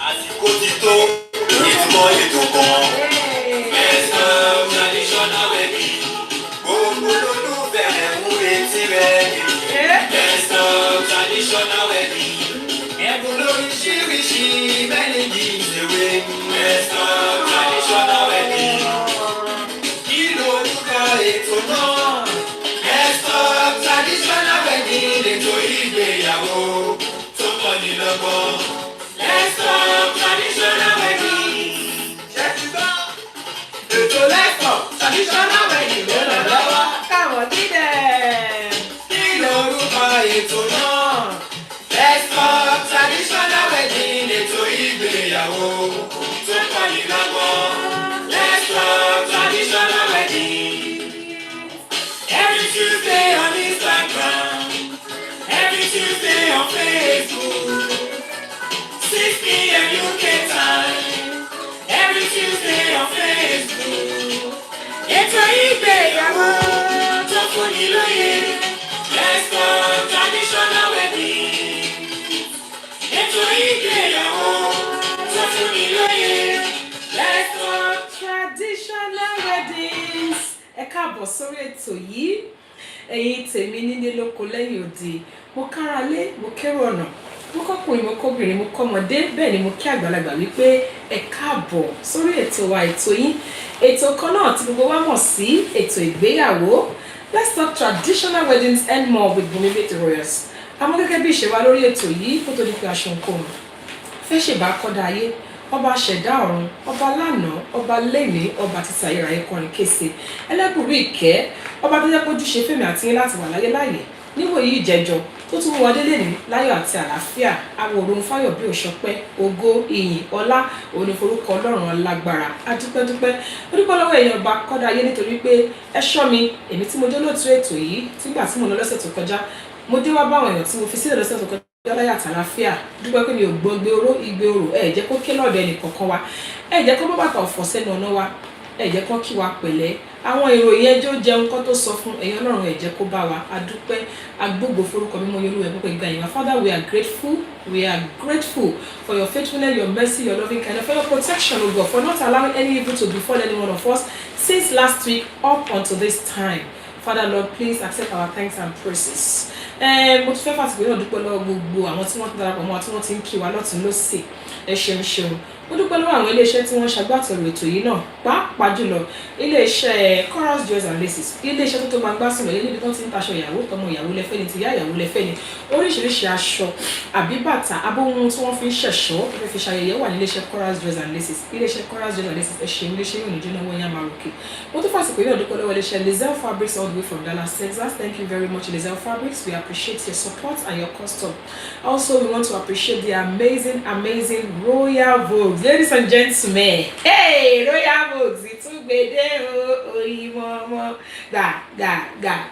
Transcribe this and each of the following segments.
àsìkò ti tó ìtumọ̀ ètò kan. Best of traditional wedding. Gbogbo olólùfẹ́ rẹ̀ ń retí rẹ̀. Best of traditional wedding. Ẹ̀bùn lóríṣiríṣi many gives away. Best of traditional wedding. Kí lorúkọ ètò náà? Best of traditional wedding. Ètò ìgbéyàwó tó kọ́ni lọ́gbọ́n. Best of traditional wedding. Ètò Best of traditional wedding ló lọ lọ́wọ́. Káwọn dídẹ̀. Kí lorúkọ ètò náà? Best of traditional wedding. Ètò ìgbéyàwó tó kọ́ni lọ́gbọ́n. Best of traditional wedding. Every Tuesday on Instagram. Every Tuesday on Facebook. 6 p.m. UK time. Every Tuesday on Facebook. Ètò ìgbéyàwó tó fúnni lóye. Best of traditional wedding. Ètò ìgbéyàwó tó fúnni lóye. Best of Traditional weddings. Ẹ káàbọ̀ sórí ètò yìí. Ẹ̀yin tèmi nílé lóko lẹ́yìn òdì. Mo kára lé, mo kérò ọ̀nà. Mo kọ́kùnrin, mo kóbìnrin, mo kọ́mọdé, bẹ́ẹ̀ ni mo kí àgbàlagbà wípé ẹ káàbọ̀ sórí ètò wa ètò yín. Ètò kan náà tí gbogbo wa mọ̀ sí ètò ìgbéyàwó. Let's talk traditional weddings and more with Bumi Royals. Àmọ́ gẹ́gẹ́ bí ìṣe wa lórí ètò yìí kó tó di pé aṣọ nǹkan fẹ́ ṣèbá kọ́dá ayé. Ọba ṣẹ̀dá ọ̀run, ọba lánàá, ọba lẹ́ni, ọba títà ìrà ẹ̀kọrin kése. Ẹlẹ́bùrú ìkẹ́, ọba tó jẹ́ pójú ṣe fẹ́mi àti yín láti wà láyé láyé. Níwò yìí ìjẹjọ tó tún wọlé lẹ́ni láyọ̀ àti àlàáfíà. Àwòrán fáyọ̀ bí òṣọpẹ́, ògo, ìyìn, ọlá, òun ni forúkọ Ọlọ́run alágbára. Adúpẹ́dúpẹ́. Ó dúpẹ́ lọ́wọ́ èèyàn ọba kọ́dá ayé nítorí pé ẹ ṣọ́ mi, èmi tí mo jẹ́ lóòtú ètò yìí, tígbà tí mo lọ lọ́sẹ̀ tó kọjá, mo dé wá báwọn èèyàn tí mo fi sílẹ̀ lọ́sẹ̀ tó kọjá. Láyà àtàlàáfíà dúpẹ́ pé mi ò gbọ́n gbé oró igbe orò ẹ jẹ́ kó ké lọ́dọ̀ ẹnì kankan wa ẹ jẹ́ kó bọ́ bàtà ọ̀fọ̀ sẹ́nu ọ̀nà wa ẹ jẹ́ kó kí wa pẹ̀lẹ́ àwọn ìròyìn ẹjọ́ jẹun kó tó sọ fún ẹ̀yin Ọlọ́run ẹ jẹ́ kó bá wa adúpẹ́ agbógo forúkọ mímọ́ Olúwa púpọ̀ ìgbà yìí wa. Father, we are grateful for your faithfulness, your mercy, your loving kindness, for your protection, O God, for not allowing any evil to befall any one of us since last week up until this time. Father, Lord, please accept our thanks and praises. Mo ti fẹ́ fàtìgbé náà dúpẹ́ lọ́wọ́ gbogbo àwọn tí wọ́n ti darapọ̀ mọ́ àti wọ́n ti ń kí wa lọ́tún lọ́sẹ̀ ẹ ṣeun. Mo dúpẹ́ lọ́wọ́ àwọn iléeṣẹ́ tí wọ́n ṣagbátẹrù ètò yìí náà pàápàá jùlọ iléeṣẹ́ Chorus Jewels and Laces, iléeṣẹ́ tó máa gbásùn lọ́yẹ́ níbi tó ti ń taṣọ ìyàwó tọmọ ìyàwó lẹ́fẹ́ ni tìyá ìyàwó lẹ́fẹ́ ni oríṣiríṣi aṣọ àbí bàtà abóhun tí wọ́n fi ń ṣẹ̀ṣọ́ tó fẹ́ fi ṣayẹyẹ wà ní iléeṣẹ́ Chorus Jewels and Laces. Iléeṣẹ́ Chorus Jewels and Laces ẹ ṣeun, iléeṣẹ́ yóò ní jóná wọ́n yá máa ròkè. Mo tún fàsìkò yìí náà dúpẹ́ lọ́wọ́ iléeṣẹ́ Lizelle Fabrics all the way from Dallas, Texas. Thank you very much, Lizelle Fabrics. We appreciate your support and your custom. Also, we want to appreciate the amazing Royal Vogues. Ladies and gentlemen, hey, Royal Vogues, ìtúgbèdè oyinmọmọ ga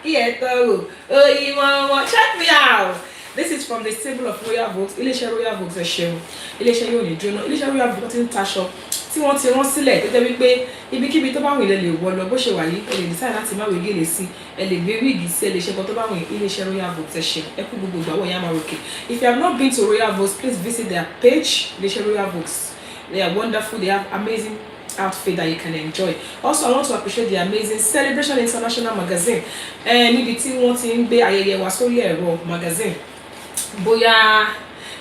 Eto oyinmọmọ. Check me out. This is from the stable of Royal Vogues. Iléeṣẹ́ Royal Vogues ẹ ṣeun. Iléeṣẹ́ yóò ní jóná. Iléeṣẹ́ Royal Vogues ti ń taṣọ tí wọ́n ti rán sílẹ̀ tó jẹ́ wípé ibikíbi tó bá wù ilẹ̀ lè wọ lọ bó ṣe wà yìí ẹ lè decide láti má wèé gèlè sí ẹ lè gbé wíìgì sí ẹ lè ṣe kan tó bá wù iléeṣẹ́ Royal Vogues ẹ ṣe ẹ kú gbogbo ìgbàwọ̀ yẹn á máa ròkè. If you have not been to Royal Vogues, please visit their page. Iléeṣẹ́ Royal Vogues, they are wonderful. They have amazing outfit that you can enjoy. Also, I want to appreciate the amazing Celebration International magazine. Níbi tí wọ́n ti ń gbé ayẹyẹ wa sórí ẹ̀rọ magazine. Bóyá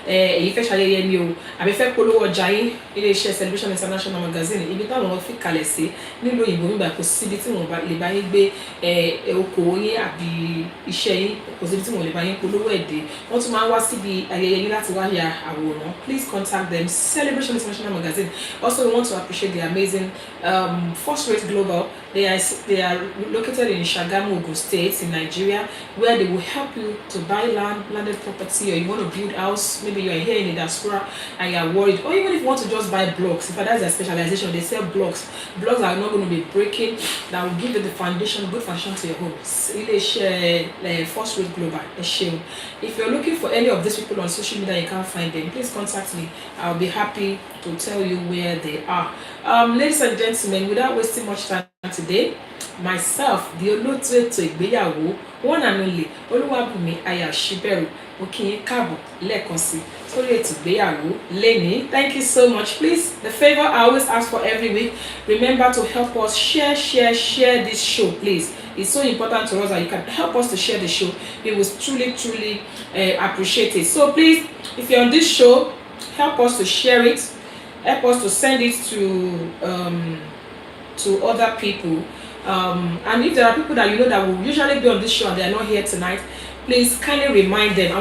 èyí fẹ́ ṣayẹyẹ ni o àbí fẹ́ polówó ọjà yín iléeṣẹ́ Celebration International magazine ibi táwọn fi kalẹ̀ sí nílùú òyìnbó nígbà kò síbi tí wọ́n lè bá yín gbé okòwò yín àbí iṣẹ́ yín kò síbi tí wọ́n lè bá yín polówó ẹ̀dẹ́ wọ́n tún máa ń wá síbi ayẹyẹ yín láti wá ya àwòrán. Please contact them, Celebration International magazine. Also, we want to appreciate the amazing First Rate Global. They are located in Shagamu, Ogun State in Nigeria, where they will help you to buy landed property, or you want to build house. Maybe you are here in the diaspora and you are worried, or even if you want to just buy blocks. If that's their specialization, they sell blocks. Blocks are not going to be breaking. That will give you the foundation, good foundation to your home. First Rate Global. If you're looking for any of these people on social media, you can't find them, please contact me. I'll be happy to tell you where they are. Ladies and gentlemen, without wasting much time, Today, myself, the Olóòtú Eto Igbeyawo, one and only, Olúwabùnmi Aya Ṣíbẹ̀rù, mo kí yín káàbọ̀ lẹ́ẹ̀kan sí sórí Eto Igbeyawo lénìí. Thank you so much. Please, the favor I always ask for every week, remember to help us share this show, please. It's so important to us that you can help us to share the show. We will truly appreciate it. So please, if you're on this show, help us to share it, help us to send it to other people. And if there are people that you know that will usually be on this show and they are not here tonight, please kindly remind them.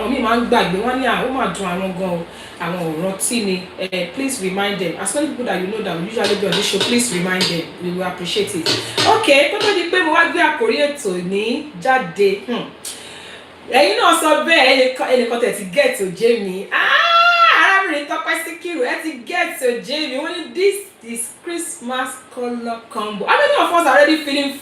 Please remind them. As many people that you know that will usually be on this show, please remind them. We will appreciate it. Okay, kó tó di pé mo wá gbé àkórí ètò ní jáde. Ẹ̀yin náà sọ bẹ́ẹ̀ ẹnìkan tẹ̀ ti get to Jamie. Arábìnrin Tọ́pẹ́ Síkírù ẹ ti get to Jamie. Wọ́n ní this Christmas color combo. How many of us are already feeling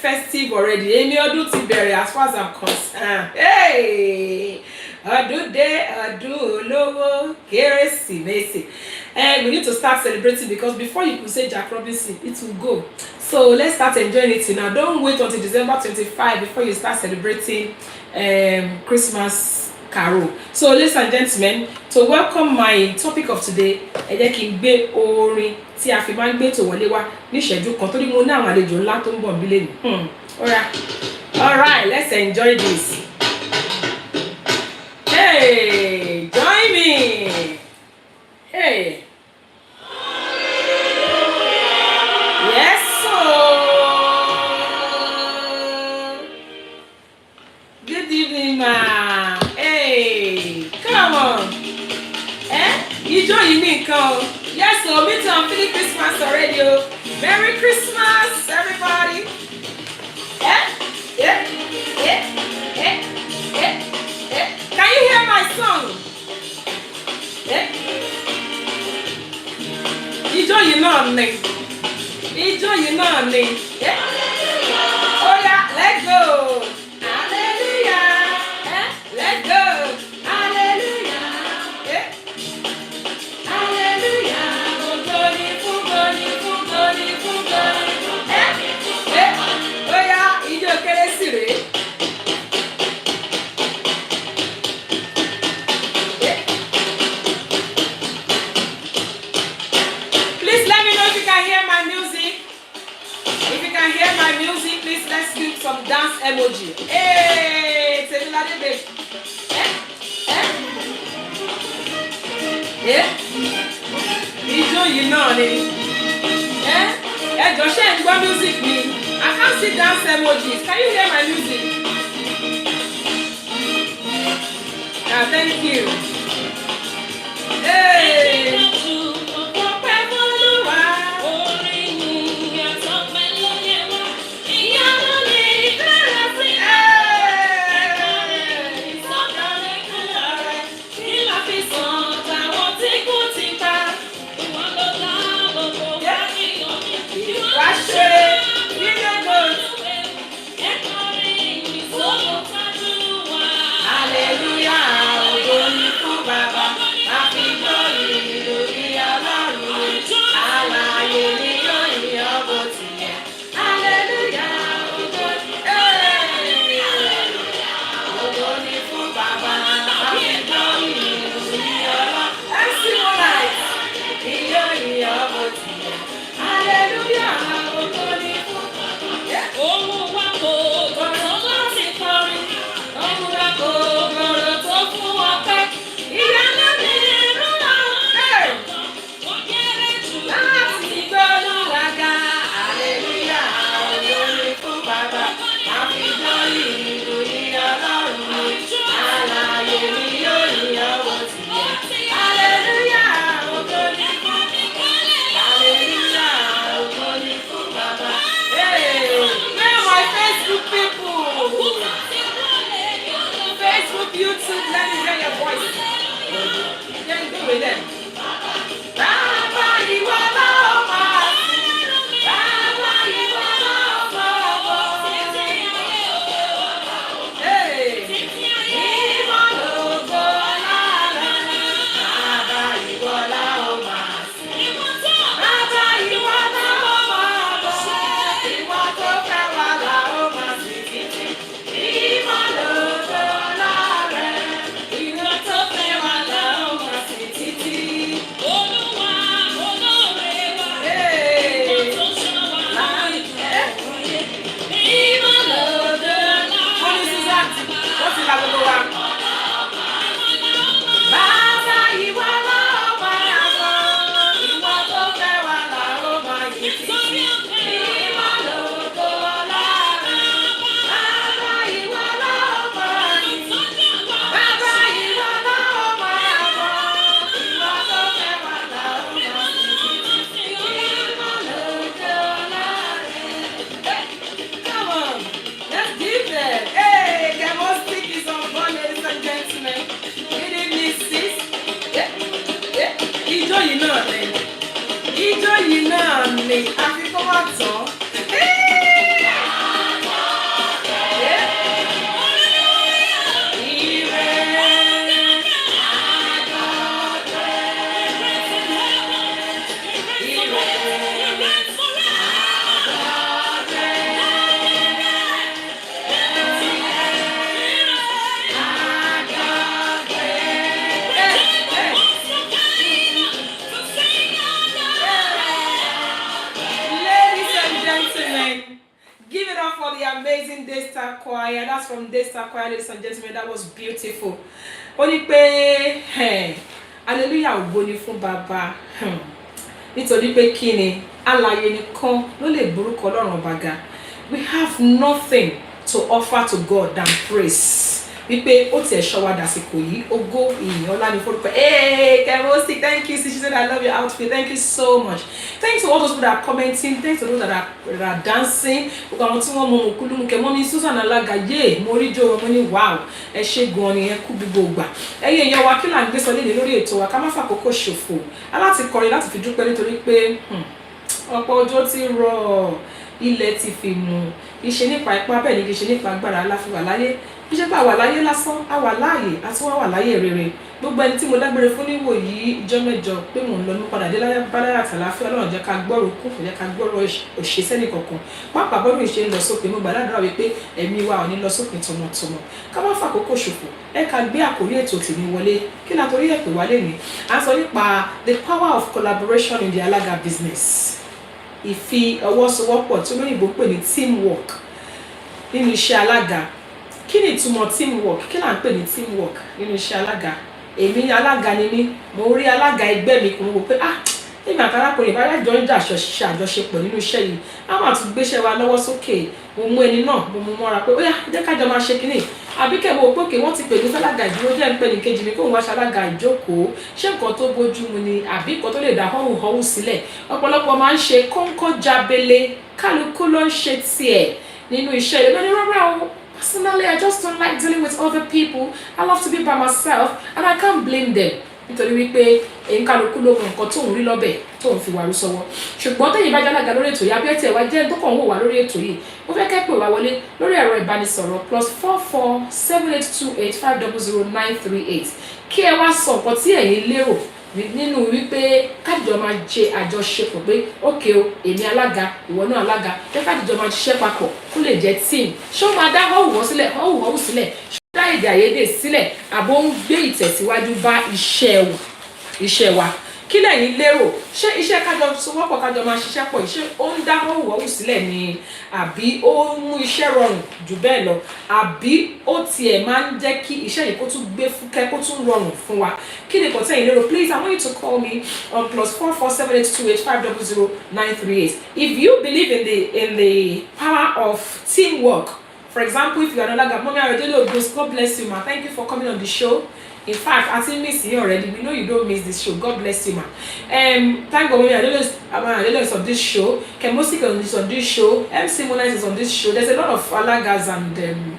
festive already? Èmi ọdún ti bẹ̀rẹ̀ as far as I'm concerned. Hey! Ọdún dé, ọdún olówó, Kérésìmesì. We need to start celebrating because before you could say Jack Robinson, it will go. So let's start enjoying it now. Don't wait until December 25 before you start celebrating Christmas carol. So ladies and gentlemen, to welcome my topic of today, ẹ jẹ́ kí n gbé orin tí a fi máa ń gbé tó wọlé wá ní ìṣẹ́jú kan torí mo ní àwọn àlejò ńlá tó ń bọ̀ nílé ni. All right, let's enjoy this. Hey, join me. Hey. Yes, so. Good evening, ma. Hey, come on. Ijó yìí ní nǹkan o. Yes, so me too, I'm feeling Christmas already. Merry Christmas, everybody. Can you hear my song? Ijó yìí náà ni. Ijó yìí náà ni. Oh yeah, let's go. Hallelujah. Let's go. Hallelujah. Hallelujah. Oh yeah, ijó Kérésì rèé. Hear my music, please let's do some dance emoji. Hey, tell me that baby. Ijó yìí náà ni. Joshua and go music me. I can't see dance emojis. Can you hear my music? Thank you. Hey. YouTube, let me hear your voice. Then do it then. choir. That's from Daystar Choir, ladies and gentlemen. That was beautiful. Only pé hallelujah ògo ni fún Baba. Nítorí pé kíni alààyè nìkan ló lè gbórúkọ Ọlọ́run ọba ga. We have nothing to offer to God than praise. Wípé ó tiẹ̀ ṣọ́ wa dàsìkò yìí, ògo ìyìn ọlá ni forúkọ. Hey, Kemosi, thank you. She said, I love your outfit. Thank you so much. Thanks to all those people that are commenting. Thanks to those that are dancing. Gbogbo àwọn tí wọ́n mọ òkúlùmù kẹ́ mọ́ mi Susan Alaga yé mo rí jó mo ní wow ẹ ṣé gan ni ẹ kú gbogbo gbà. Ẹ̀yin èèyàn wa kí là ń gbé sọ lé lórí ètò wa ká má fàkókò ṣòfò. Aláti kọrin láti fi dúpẹ́ nítorí pé ọ̀pọ̀ ọjọ́ ti rọ̀ ilẹ̀ ti fi mú iṣẹ́ nípa ipá bẹ́ẹ̀ ni kì í ṣe nípa agbára aláfiwà láyé iṣẹ́ bá wà láyé lásán á wà láàyè àti wá wà láyé rere gbogbo ẹni tí mo dágbére fún níwò yìí ìjọ mẹ́jọ pé mò ń lọ mú padà dé láyé báláyà àtàláfíà Ọlọ́run jẹ́ ká gbọ́rọ̀ kú kò jẹ́ ká gbọ́rọ̀ òṣìṣẹ́ nìkankan pápá bọ́dún ìṣe ń lọ sópin mo gbàdúrà wípé ẹ̀mí wa ò ní lọ sópin tọmọtọmọ ká má fàkókò ṣòfò ẹ ká gbé àkórí ètò tèmi wọlé kí la torí ẹ̀ pè wálé ní à ń sọ nípa the power of collaboration in the Alaga business ìfi ọwọ́ sowọ́pọ̀ tí olóyìnbó pè ní teamwork nínú iṣẹ́ Alaga kí ni ìtumọ̀ teamwork kí là ń pè ní teamwork nínú iṣẹ́ Alaga èmi alága ni mí mo rí alága ẹgbẹ́ mi kò mọ̀ pé èmi àtàlákùnrin ìbára jọ ń jà àjọṣepọ̀ nínú iṣẹ́ yìí a máa tún gbéṣẹ́ wa lọ́wọ́ sókè mo mú ẹni náà mo mú mọ́ra pé ó yá jẹ́ ká jọ máa ṣe kínní àbí kẹ́ mo pé òkè wọ́n ti pè ní sálága ìdúró jẹ́ ń pè ní kejì mi kóun wá ṣalága ìjókòó ṣé nǹkan tó bójú mu ni àbí nǹkan tó lè dá họ́hùn sílẹ̀ ọ̀pọ̀lọpọ̀ máa ń ṣe kóńkó jábélé kálukú ló ń ṣe tiẹ̀ nínú iṣẹ́ yìí lóní rárá o. Personally, I just don't like dealing with other people. I love to be by myself and I can't blame them. Nítorí wípé kálukú ló mọ nǹkan tóun rí lọ́bẹ̀ tóun fi wàrú sọ́wọ́. Ṣùgbọ́n tẹ́yin bá jálága lórí ètò yìí, àbí ẹ̀tì ẹ̀wá jẹ́ dókàn wò wá lórí ètò yìí. Mo fẹ́ kẹ́ pè wá wọlé lórí ẹ̀rọ ìbánisọ̀rọ̀ +44 7828 500938. Kí ẹ wá sọ nǹkan tí ẹ̀yin lérò nínú wípé kájọ máa jẹ àjọṣepọ̀ pé ókè o èmi alága ìwọ náà alága pé kájọ máa ṣiṣẹ́ papọ̀ kó lè jẹ́ team ṣé ó máa dá họ́wùwọ́ sílẹ̀ ṣé ó dá èdè àìyedè sílẹ̀ àbó ń gbé ìtẹ̀síwájú bá iṣẹ́ wa kí lẹ̀yin lérò ṣé iṣẹ́ kájọ sowọ́pọ̀ kájọ máa ṣiṣẹ́ pọ̀ ṣé ó ń dá họ́wùwọ́ sílẹ̀ ni àbí ó ń mú iṣẹ́ rọrùn jù bẹ́ẹ̀ lọ àbí ó tiẹ̀ máa ń jẹ́ kí iṣẹ́ yìí kó tún gbé fúkẹ́ kó tún rọrùn fún wa kí ni kò tẹ́yin lérò please I want you to call me on +44 7828 500938 if you believe in the power of teamwork. For example, if you are another Mommy Aredele Ogos, God bless you, ma. Thank you for coming on the show. In fact, I think miss you already. We know you don't miss this show. God bless you, ma. Thank God, Mommy Aredele is on this show. Kemosi is on this show. MC Monize is on this show. There's a lot of Alagas and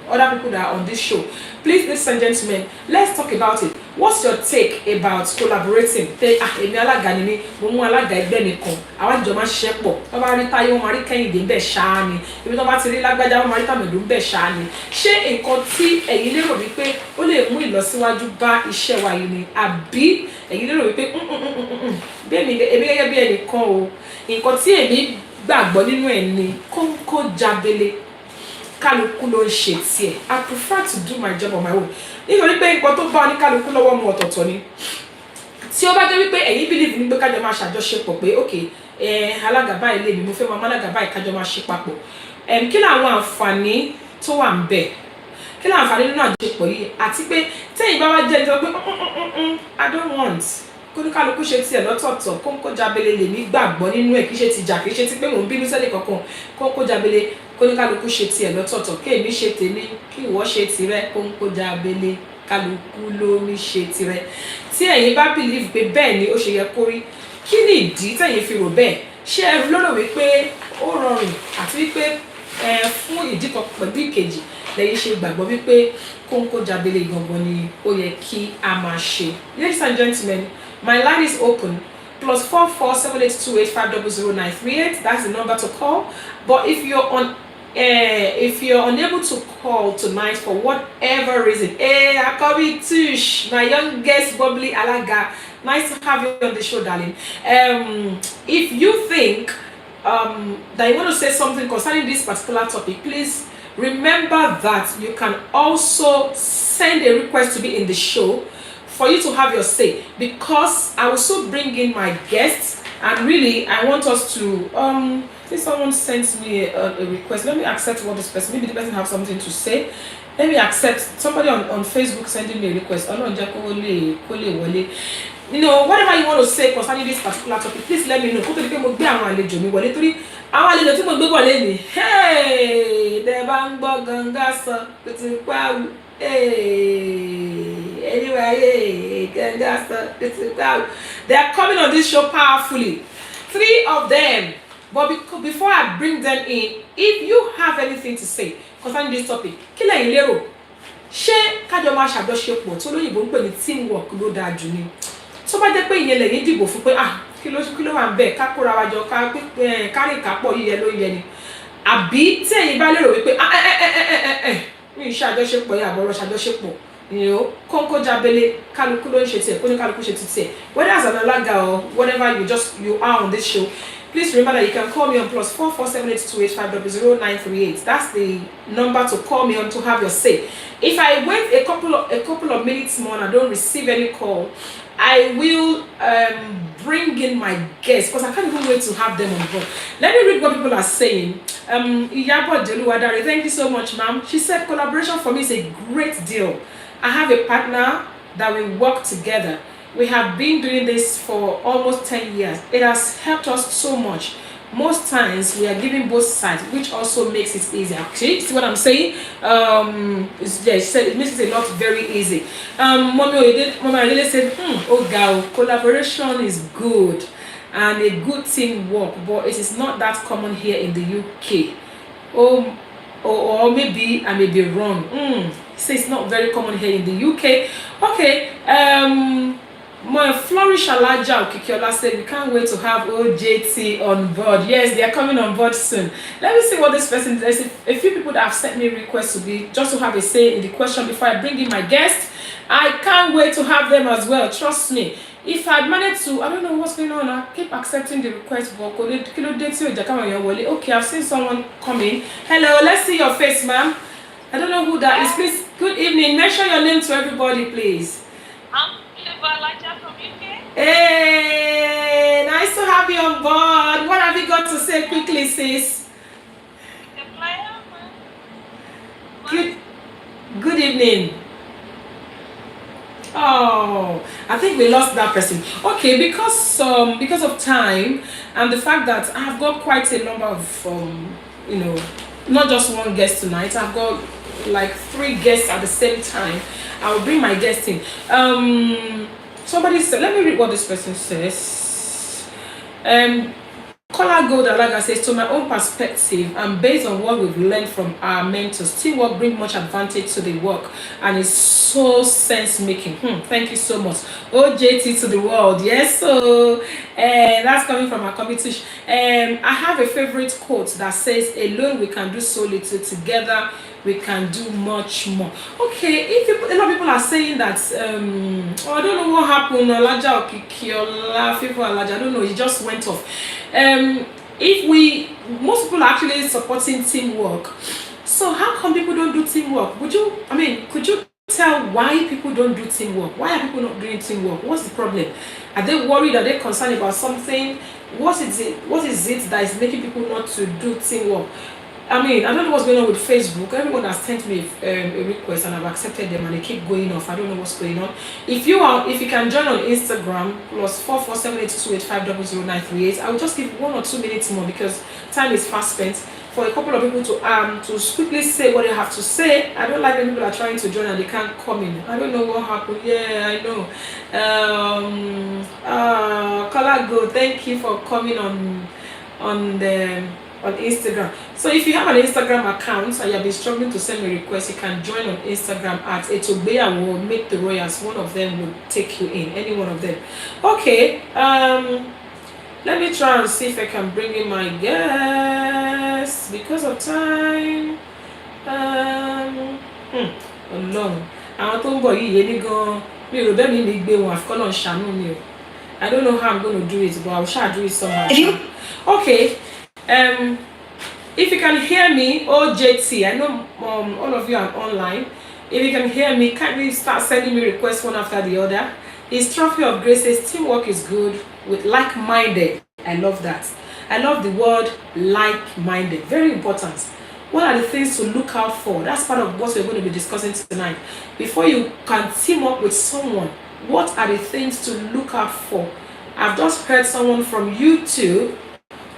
other people that are on this show. Please, ladies and gentlemen, let's talk about it. What's your take about collaborating? Èmi alága ni mí, mo mú alága ẹgbẹ́ mi kan, àwa jọ máa ṣiṣẹ́ pọ̀. Tó bá rí Táyé wọn máa rí Kẹ́hìndé ńbẹ̀ ṣáá ni. Ibi tó bá ti rí Lágbájá wọn máa rí Tàmẹ̀dù ńbẹ̀ ṣáá ni. Ṣé nǹkan tí ẹ̀yin lérò wípé ó lè mú ìlọsíwájú bá iṣẹ́ wa yìí ni? Àbí ẹ̀yin lérò wípé èmi gẹ́gẹ́ bí ẹnìkan o, nǹkan tí èmi gbàgbọ́ nínú ẹ̀ ni kóńkó jábélé kálukú ló ń ṣe tiẹ̀. I prefer to do my job on my own. Nítorí pé nǹkan tó bá oníkálukú lọ́wọ́ mu ọ̀tọ̀ọ̀tọ̀ ni. Tí ó bá jẹ́ wípé ẹ̀yin believe ní pé kájọ máa ṣàjọṣepọ̀ pé okay alága báyìí lèmi mo fẹ́ máa alága báyìí kájọ máa ṣe papọ̀. Kí làwọn àǹfààní tó wà ń bẹ̀? Kí làwọn àǹfààní nínú àjọṣepọ̀ yìí? Àti pé tẹ́yin bá wá jẹ́ ìjọba pé I don't want kóníkálukú ṣe tiẹ̀ lọ́tọ̀ọ̀tọ̀ kóńkó jábélé lèmi gbàgbọ́ nínú ẹ̀ kí ṣe ti jà kí ṣe ti pé mò ń bínú sẹ́lẹ̀ kankan kóńkó jábélé kóníkálukú ṣe tiẹ̀ lọ́tọ̀ọ̀tọ̀ kí èmi ṣe tèmi kí ìwọ ṣe tirẹ̀ kóńkó jábélé kálukú ló ní ṣe tirẹ̀. Tí ẹ̀yin bá believe pé bẹ́ẹ̀ ni ó ṣe yẹ kó rí kí ni ìdí tẹ̀yin fi rò bẹ́ẹ̀ ṣé ẹ lérò wípé ó rọrùn àti wípé fún ìdí kan pẹ̀lú ìkejì lẹ́yìn ṣe gbàgbọ́ wípé kóńkó jábélé gangan ni ó yẹ kí a máa ṣe. Ladies and gentlemen, my line is open. +44 7828 500938. That's the number to call. But if you're unable to call tonight for whatever reason, Akobi Tush, my youngest bubbly Alaga, nice to have you on the show, darling. If you think that you want to say something concerning this particular topic, please remember that you can also send a request to be in the show for you to have your say, because I will still bring in my guests and really I want us to Since someone sends me a request, let me accept what this person. Maybe the person have something to say. Let me accept somebody on Facebook sending me a request. You know, whatever you want to say concerning this particular topic, please let me know. Kó tó di pé mo gbé àwọn àlejò mi wọlé torí àwọn àlejò tí mo gbé wọlé ni. Hey, the bang bang ganga sọ kuti pa. Hey, anyway, ganga sọ kuti pa. They are coming on this show powerfully. 3 of them. But before I bring them in, if you have anything to say concerning this topic, kí lẹ̀yin lérò? Ṣé kájọ máa ṣàjọṣepọ̀ tó lóyìnbó ń pè ní teamwork ló dáa jù ni? Tó bá jẹ́ pé ìyẹn lẹ̀yin dìbò fún pé kí ló wà ń bẹ̀ ká kóra wa jọ ká rí ìkápọ̀ yíyẹ ló yẹ ni. Àbí tí ẹ̀yin bá lérò wípé mi ì ṣàjọṣepọ̀ yà àbọ̀rọ̀ ṣàjọṣepọ̀, you know, kóńkó jábélé kálukú ló ń ṣe tiẹ̀ kó ní kálukú ṣe ti tiẹ̀. Whether as an Alaga or whatever you are on this show, please remember that you can call me on +447828500938. That's the number to call me on to have your say. If I wait a couple of minutes more and I don't receive any call, I will bring in my guests because I can't even wait to have them on board. Let me read what people are saying. Iyabo Deluwadare, thank you so much, ma'am. She said collaboration for me is a great deal. I have a partner that we work together. We have been doing this for almost 10 years. It has helped us so much. Most times we are giving both sides, which also makes it easier. See what I'm saying? She said it makes it a lot very easy. Mommy Odele said, oh girl, collaboration is good and a good teamwork, but it is not that common here in the UK. Or maybe I may be wrong. So it's not very common here in the UK. Okay. My Flourish Alaga Okikiola said we can't wait to have OJT on board. Yes, they are coming on board soon. Let me see what this person does. A few people that have sent me requests to be just to have a say in the question before I bring in my guest. I can't wait to have them as well. Trust me. If I managed to, I don't know what's going on. I keep accepting the request. Okay, I've seen someone coming. Hello, let's see your face, ma'am. I don't know who that is. Please, good evening. Mention your name to everybody, please. From UK. Hey, nice to have you on board. What have you got to say quickly, sis? Good evening. Oh, I think we lost that person. Okay, because of time and the fact that I've got quite a number of you know, not just one guest tonight. I've got like 3 guests at the same time. I will bring my guest in. Somebody said, let me read what this person says. Kola Gold Alaga says, to my own perspective and based on what we've learned from our mentors, teamwork brings much advantage to the work and is so sense-making. Thank you so much. OJT to the world. Yes, so that's coming from our competition. I have a favorite quote that says, alone we can do so little, together we can do much more. Okay, a lot of people are saying that, I don't know what happened, Alaga Okikiola, Favour Alaga, I don't know, it just went off. Most people are actually supporting teamwork. So how come people don't do teamwork? Could you tell why people don't do teamwork? Why are people not doing teamwork? What's the problem? Are they worried? Are they concerned about something? What is it that is making people not to do teamwork? I don't know what's going on with Facebook. Everyone has sent me a request and I've accepted them and they keep going off. I don't know what's going on. If you can join on Instagram, +447828500938, I will just give 1 or 2 minutes more because time is fast spent for a couple of people to quickly say what they have to say. I don't like when people are trying to join and they can't come in. I don't know what happened. Yeah, I know. Kalago, thank you for coming on Instagram. So if you have an Instagram account and you have been struggling to send me a request, you can join on Instagram at Eto Igbeyawo, Make the Royals. One of them will take you in, any one of them. Okay, let me try and see if I can bring in my guests because of time. Long. I don't know how I'm going to do it, but I'll try to do it somehow. Okay. If you can hear me, OJT, I know all of you are online. If you can hear me, kindly start sending me requests one after the other. His Trophy of Grace says teamwork is good with like-minded. I love that. I love the word like-minded. Very important. What are the things to look out for? That's part of what we're going to be discussing tonight. Before you can team up with someone, what are the things to look out for? I've just heard someone from YouTube,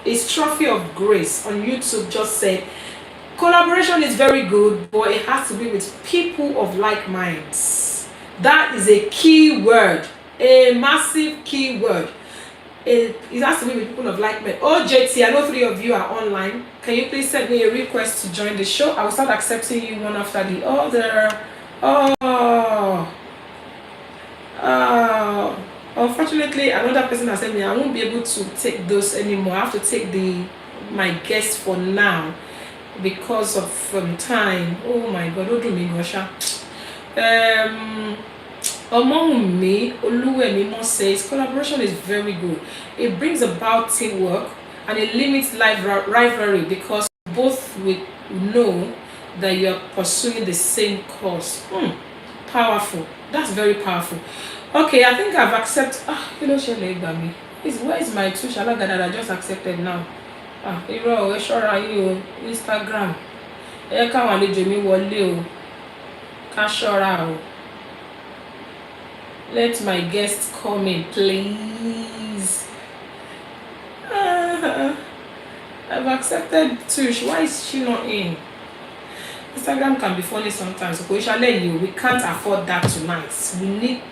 it's Trophy of Grace on YouTube, just said, collaboration is very good, but it has to be with people of like minds. That is a key word, a massive key word. It has to be with people of like minds. Oh, JT, I know 3 of you are online. Can you please send me a request to join the show? I will start accepting you one after the other. Unfortunately, another person has said me I won't be able to take those anymore. I have to take my guest for now because of time. Oh my God, don't do me, Gosha. Among me, Oluwemimo says collaboration is very good. It brings about teamwork and it limits rivalry because both will know that you are pursuing the same cause. Powerful. That's very powerful. Okay, I think I've accepted. Where is my Twitch Alaga that I just accepted now? Instagram. Let my guests come in, please. I've accepted Tush. Why is she not in? Instagram can be funny sometimes. We can't afford that tonight.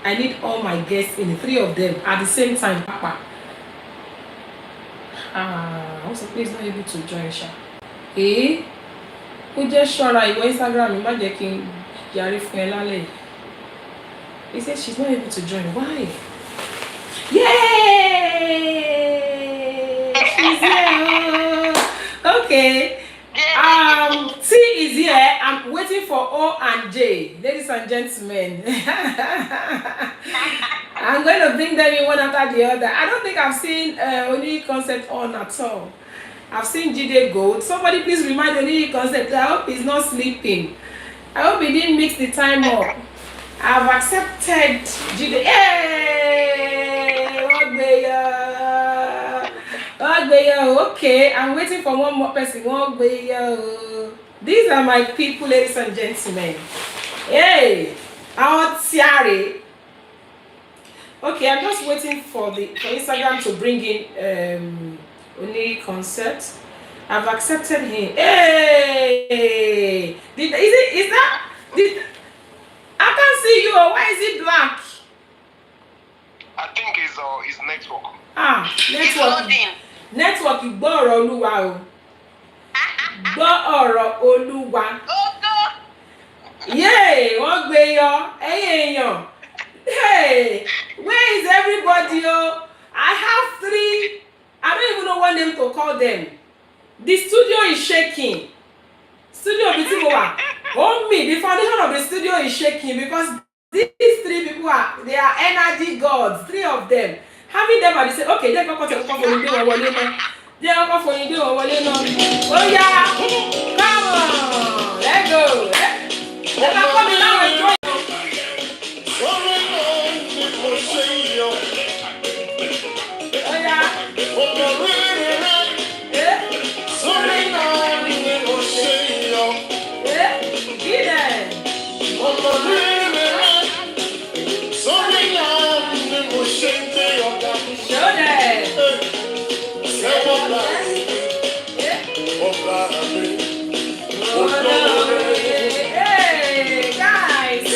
I need all my guests in, 3 of them at the same time. Papa. Also, please not able to join Sha. Who just showed your Instagram? Imagine Yari Fuelale. He said she's not able to join. Why? Yay! She's here. Okay. T is here. I'm waiting for O and J. Ladies and gentlemen. I'm going to bring them in one after the other. I don't think I've seen Oni Concept on at all. I've seen Jide Gold. Somebody please remind Oni Concept. I hope he's not sleeping. I hope he didn't mix the time up. I've accepted Jide. Hey! Okay, I'm waiting for one more person. These are my people, ladies and gentlemen. Hey! Our Tiare. Okay, I'm just waiting for Instagram to bring in Oni Concept. I've accepted him. Hey! I can't see you. Why is it black? I think it's network. Network. Network gbọ́ ọ̀rọ̀ Olúwa o. Gbọ́ ọ̀rọ̀ Olúwa. Yay! Wọ́n gbé yọ. Èèyàn. Hey! Where is everybody? I have 3. I don't even know what name to call them. The studio is shaking. Studio Bitimowa. The foundation of the studio is shaking because these 3 people they are energy gods. 3 of them. Having them at the same. Okay, they're going to come for you. They're going for you. Oh yeah, come on, let's go. Let us come in now and join. Oh yeah. Hey guys,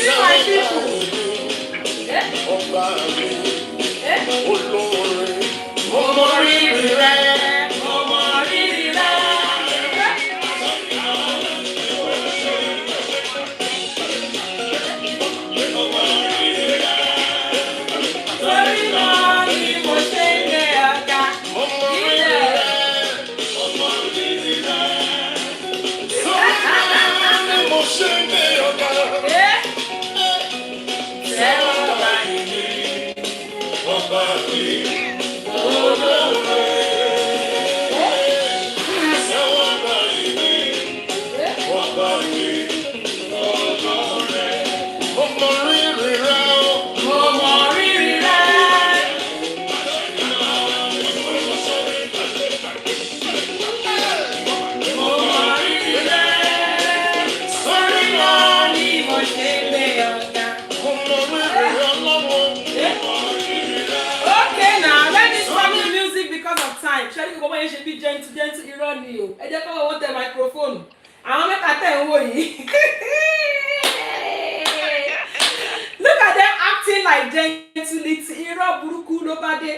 kò mọ̀ ẹ́ ṣe bí gentle irọ́ ni o. Ẹ jẹ́ kó wọ́n tẹ microphone. Àwọn mẹ́ta tẹ̀ ń wò yìí. Look at them acting like gentility. Irọ́ burúkú ló bá dé.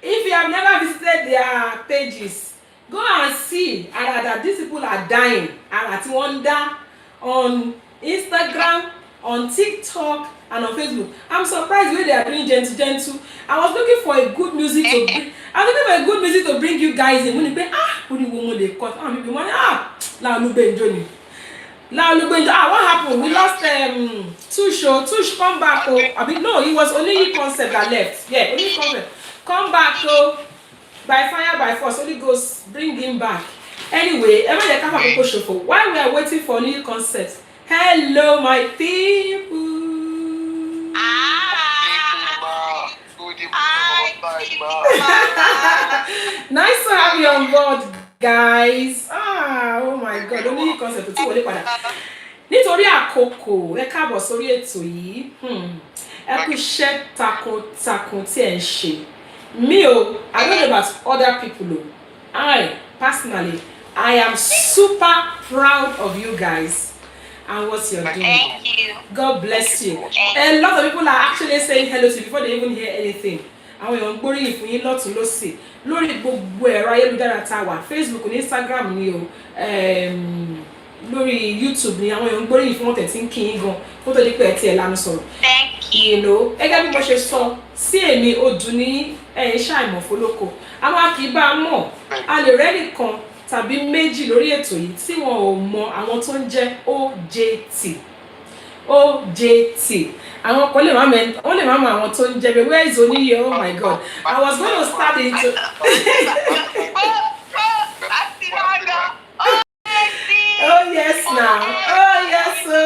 If you have never visited their pages, go and see that these people are dying. Ara tí wọ́n ń dá on Instagram, on TikTok, and on Facebook. I'm surprised when they are doing gentle. I was looking for a good music to bring. I was looking for a good music to bring you guys in. When you play, when you go they cut, maybe money, la lube Johnny. What happened? We lost Tush come back. I mean, no, it was only his concept that left. Yeah, only concept. Come back, by fire, by force. Holy Ghost, bring him back. Anyway, while we are waiting for new concepts, hello, my people. Nice to have you on board, guys. Oh my God, only new concept. Nítorí àkókò, ẹ káàbọ̀ sórí ètò yìí. Ẹ kú iṣẹ́ takuntakun tí ẹ ń ṣe. Me, I don't know about other people. Personally, I am super proud of you guys and what you're doing. Thank you. God bless you. A lot of people are actually saying hello to you before they even hear anything. Àwọn èèyàn ń gbóríyìn fún yín lọ́tùn lósì lórí gbogbo ẹ̀rọ ayélujára tá a wà, Facebook ní Instagram ni o, lórí YouTube ni àwọn èèyàn ń gbóríyìn fún wọn tẹ̀sí ń kí yín gan kó tó di pé ẹ tiẹ̀ lanu sọ̀rọ̀. Thank you. You know, gẹ́gẹ́ bí mo ṣe sọ sí èmi odù ní ṣàìmọ̀ fólókò, àwọn akíbá mọ̀ a lè rẹ́nì kan tàbí méjì lórí ètò yìí tí wọn ò mọ àwọn tó ń jẹ́ OJT. Àwọn kan lè má mọ àwọn tó ń jẹ́ bẹ́ẹ̀. Where is Oniye? Oh my God, I was going to start into oh yes now, oh yes, so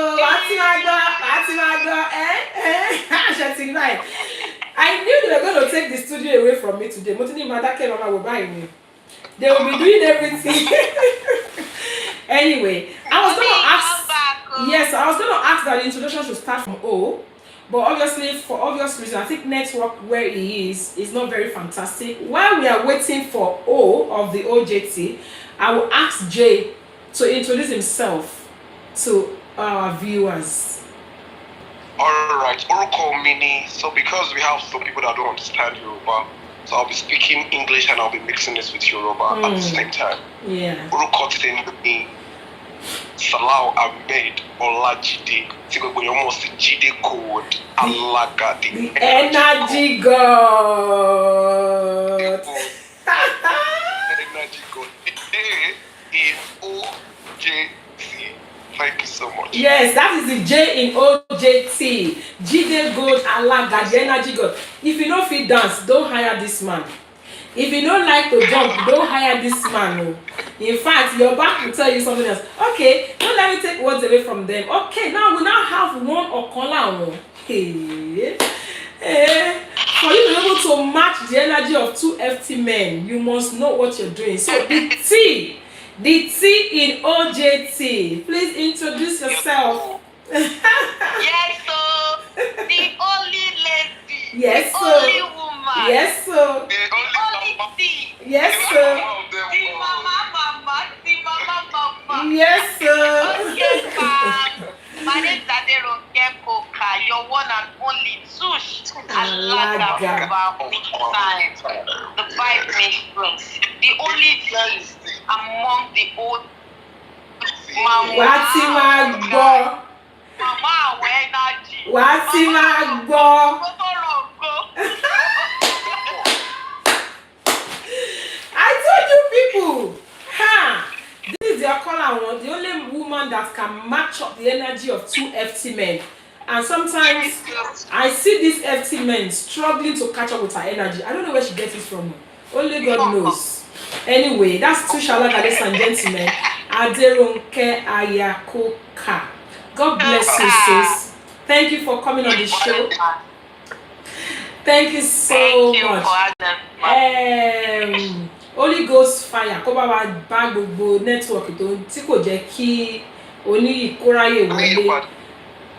I knew they were going to take the studio away from me today. They will be doing everything. Anyway, I was going to ask that the introduction should start from O, but obviously for obvious reasons, I think network where he is not very fantastic. While we are waiting for O of the OJT, I will ask Jay to introduce himself to our viewers. Alright, Orúkọ mi ni, so because we have some people that don't understand Yoruba, so I'll be speaking English and I'll be mixing this with Yoruba at the same time. Yeah. Orúkọ tèmi ni Salau Ahmed Olajide, tí gbogbo èèyàn mọ̀ sí Jide Code Alaga, the energy god. Energy God. Today is OJT. Thank you so much. Yes, that is the J in OJT. Jide God Alaga, the energy god. If you don't fit dance, don't hire this man. If you don't like to jump, don't hire this man. In fact, your back will tell you something else. Okay, don't let me take words away from them. Okay, now we now have one Okola. Hey. For you to be able to match the energy of two FT men, you must know what you're doing. So the T in OJT, please introduce yourself. Yes, so the only lady. Yes, the so. only woman. Yes, so. The only T. Yes, sir. The mama. Yes, sir. Okay, my name is Aderonke Koka, your one and only Tush Alaga time. The vibe makes the only thing among the old mama. What's in my go? Mama, where energy? What's in my go? I told you people, this is your caller one, the only woman that can match up the energy of two FT men. And sometimes I see these FT men struggling to catch up with her energy. I don't know where she gets it from. Only God knows. Anyway, that's Tush Alaga, ladies and gentlemen. Aderonke Ayakoka. God bless you, sis. Thank you for coming on the show. Thank you so much. Holy Ghost fire kó bá wa bá gbogbo network tó tí kò jẹ́ kí oní ìkóráyè wọlé.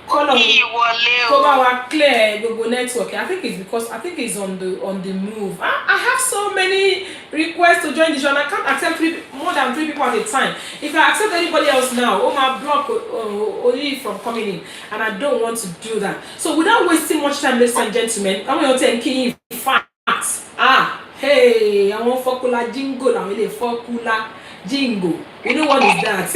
Color. Ìwọlé o. Go back clear Google network. I think it's because I think it's on the move. I have so many requests to join the show and I can't accept more than 3 people at a time. If I accept anybody else now, my block only from coming in, and I don't want to do that. So without wasting much time, ladies and gentlemen, I'm going to tell you facts. Hey, I want Fokula Jingo, I'm really Fokula Jingo. You know what is that?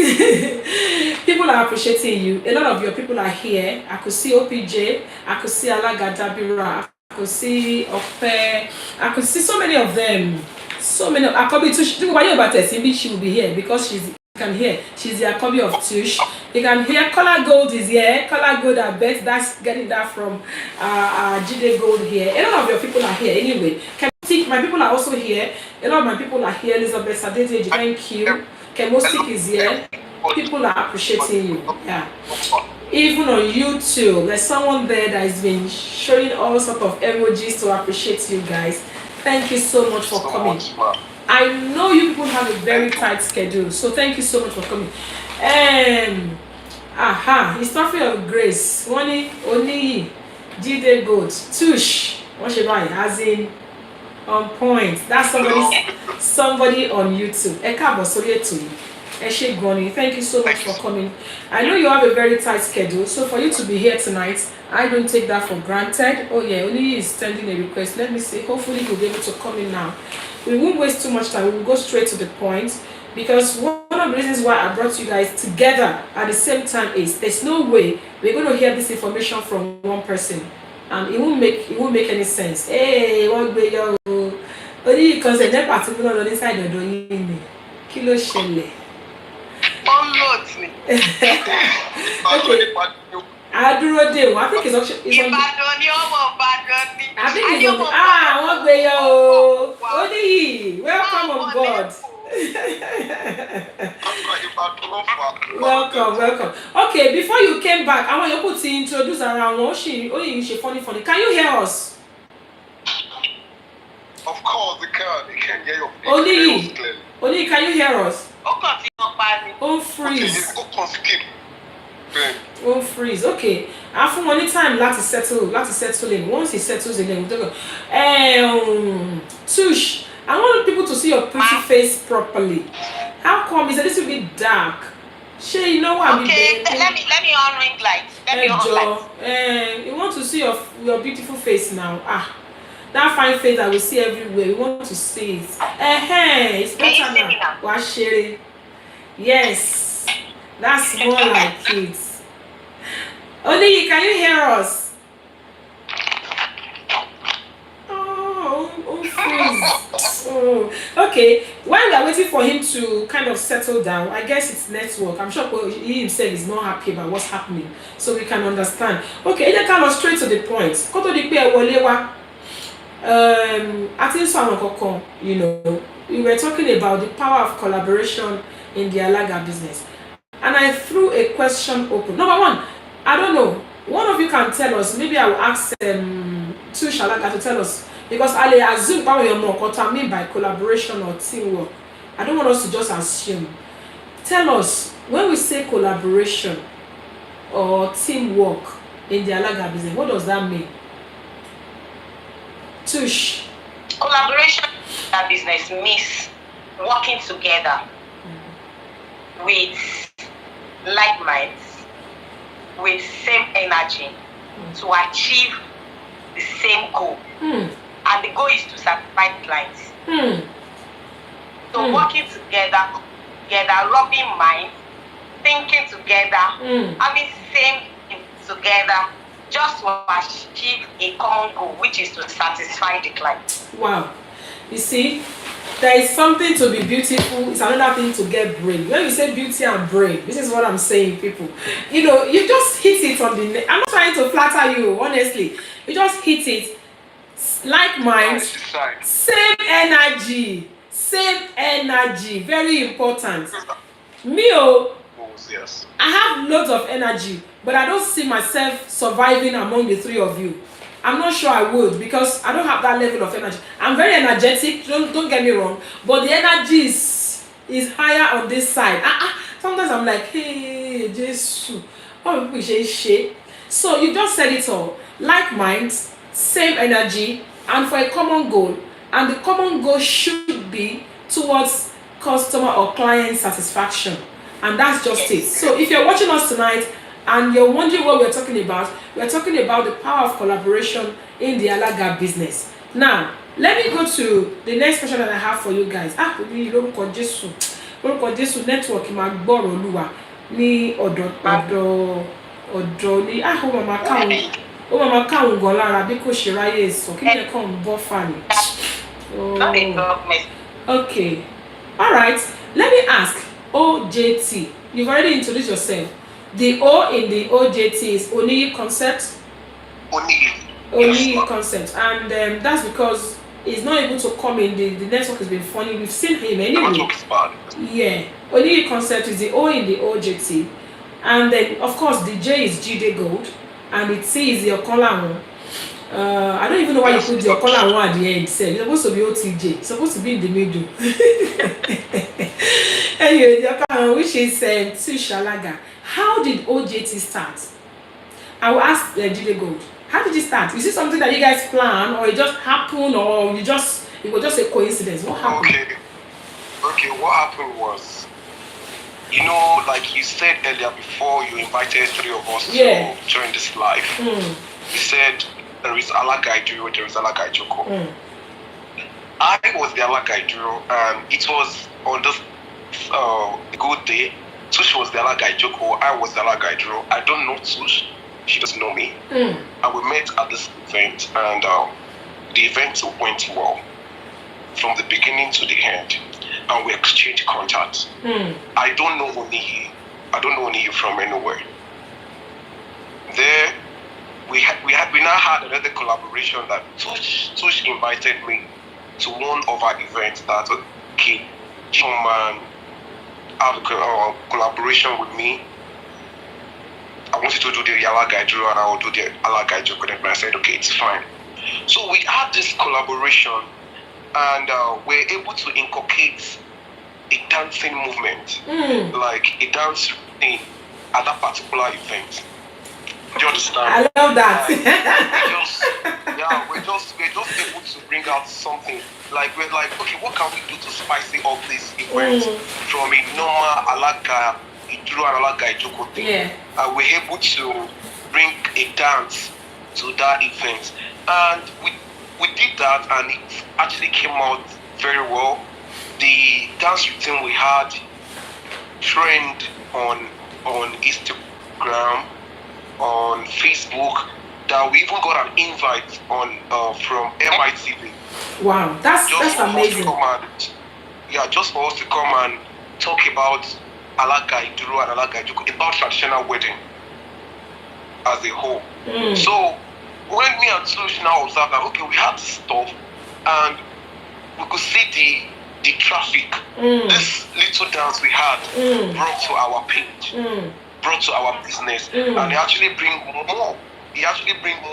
People are appreciating you. A lot of your people are here. I could see OPJ, I could see Alaga Dabira, I could see Ope, I could see so many of them. So many. I could be Tush. She will be here because you can hear. She's the copy of Tush. You can hear Color Gold is here. Color Gold, I bet that's getting that from Jide Gold here. A lot of your people are here anyway. My people are also here. A lot of my people are here. Elizabeth Sadete, thank you. Kemosik is here. People are appreciating you. Yeah. Even on YouTube, there's someone there that has been showing all sorts of emojis to appreciate you guys. Thank you so much for coming. I know you people have a very tight schedule, so thank you so much for coming. History of Grace. Oni Jide Gold. Tush. What should I? As in on point. That's somebody on YouTube. Thank you so much for coming. I know you have a very tight schedule, so for you to be here tonight, I don't take that for granted. Oh yeah, only is sending a request. Let me see. Hopefully he'll be able to come in now. We won't waste too much time. We will go straight to the point, because one of the reasons why I brought you guys together at the same time is there's no way we're going to hear this information from one person, and it won't make any sense. Hey, what be your only because the particular on this side of the kilo shelle. Okay. I think it's actually on. I think it's on. What be your Odi? Welcome on board. Welcome. Okay, before you came back, I want you to introduce around she funny. Can you hear us? Of course, they can hear you. Only, can you hear us? Oh, freeze. Oh, freeze. Okay. After one time, let's settle in. Once he settles in, we'll talk. Tush, I want people to see your pretty face properly. How come it's a little bit dark? Shay, you know what I mean? Okay, let me on ring light. You want to see your beautiful face now? That fine face that we see everywhere. We want to see it. It's better now. Washiri. Yes, that's more like it. Only, can you hear us? Freeze. Oh, okay. While we are waiting for him to kind of settle down, I guess it's network. I'm sure he himself is not happy about what's happening, so we can understand. Okay, let's come straight to the point. You know, we were talking about the power of collaboration in the Alaga business, and I threw a question open. Number one, I don't know. One of you can tell us. Maybe I will ask Tush Alaga to tell us, because I assume what I mean by collaboration or teamwork. I don't want us to just assume. Tell us, when we say collaboration or teamwork in the Alaga business, what does that mean? Tush. Collaboration in that business means working together with like minds, with same energy to achieve the same goal. And the goal is to satisfy clients. So working together, rubbing minds, thinking together, having same together, just to achieve a common goal, which is to satisfy the client. Wow. You see, there is something to be beautiful. It's another thing to get brain. When you say beauty and brain, this is what I'm saying, people. You know, you just hit it on the neck. I'm not trying to flatter you, honestly. You just hit it. Like mine, same energy. Very important. Yes. I have loads of energy, but I don't see myself surviving among the three of you. I'm not sure I would, because I don't have that level of energy. I'm very energetic, don't get me wrong, but the energy is higher on this side. Sometimes I'm like, hey, Jesus, why people say shit? So you just said it all. Like minds, same energy, and for a common goal. And the common goal should be towards customer or client satisfaction. And that's just it. So if you're watching us tonight and you're wondering what we're talking about the power of collaboration in the Alaga business. Now, let me go to the next question that I have for you guys. Lórúkọ Jésù network máa gbọ́rọ̀ Olúwa ní ọ̀dọ̀ ní ó máa káwọn gan lára bí kò ṣe ráyè sọ kí ni ẹ̀kọ́ ń bọ́ fà ní. Okay, all right, let me ask OJT. You've already introduced yourself. The O in the OJT is Oniyi concept. Oniyi concept, and that's because he's not able to come in. The network has been funny. We've seen him anyway. Yeah, Oniyi concept is the O in the OJT, and then of course the J is Jide Gold, and the T is the Okola. I don't even know why you put the Okola at the end. It's supposed to be OTJ. It's supposed to be in the middle. Anyway, the Okola, which is Alaga. How did OJT start? I will ask Jide Gold. How did it start? Is it something that you guys plan, or it just happened, or it was just a coincidence? What happened? Okay. What happened was, you know, like you said earlier before you invited 3 of us to join this live. You said there is Alaga Iduro, there is Alaga Ijoko. I was the Alaga Iduro, and it was on this good day. Tush was the Alaga Ijoko, I was the Alaga Iduro. I don't know Tush. She doesn't know me. And we met at this event, and the event went well from the beginning to the end, and we exchanged contact. I don't know Oniyi. I don't know Oniyi from anywhere. There, we now had another collaboration that Tush invited me to one of our events that Chongman have a collaboration with me. I wanted to do the Alaga Iduro and I will do the Alaga Ijoko. And I said, okay, it's fine. So we had this collaboration, and we're able to inculcate a dancing movement, like a dance routine at that particular event. Do you understand? I love that. We're just able to bring out something. Like we're like, okay, what can we do to spice up this event from a normal Alaga Iduro and Alaga Ijoko thing? We're able to bring a dance to that event, and we did that, and it actually came out very well. The dance routine we had trend on Instagram, on Facebook, that we even got an invite on from MITV. Wow, that's amazing. Just for us to come and talk about Alaga Iduro and Alaga Ijoko, about traditional wedding as a whole. So when me and Tush now observed that, okay, we had to stop, and we could see the traffic this little dance we had brought to our page, brought to our business, and it actually bring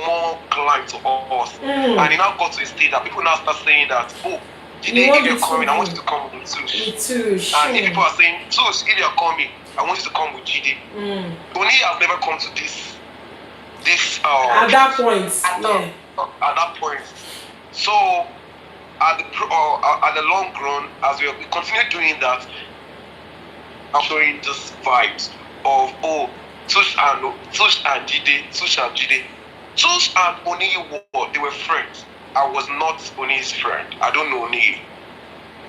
more clients to us. And it now got to a stage that people now start saying that, oh, Jide, if you're coming, I want you to come with Tush. And if people are saying, Tush, if you're coming, I want you to come with Jide. Only I've never come to this at that point. At that point. So at the long run, as we continue doing that, I'm showing this vibes of Tush and Jide. Tush and Oniyi, they were friends. I was not Oniyi's friend. I don't know Oniyi.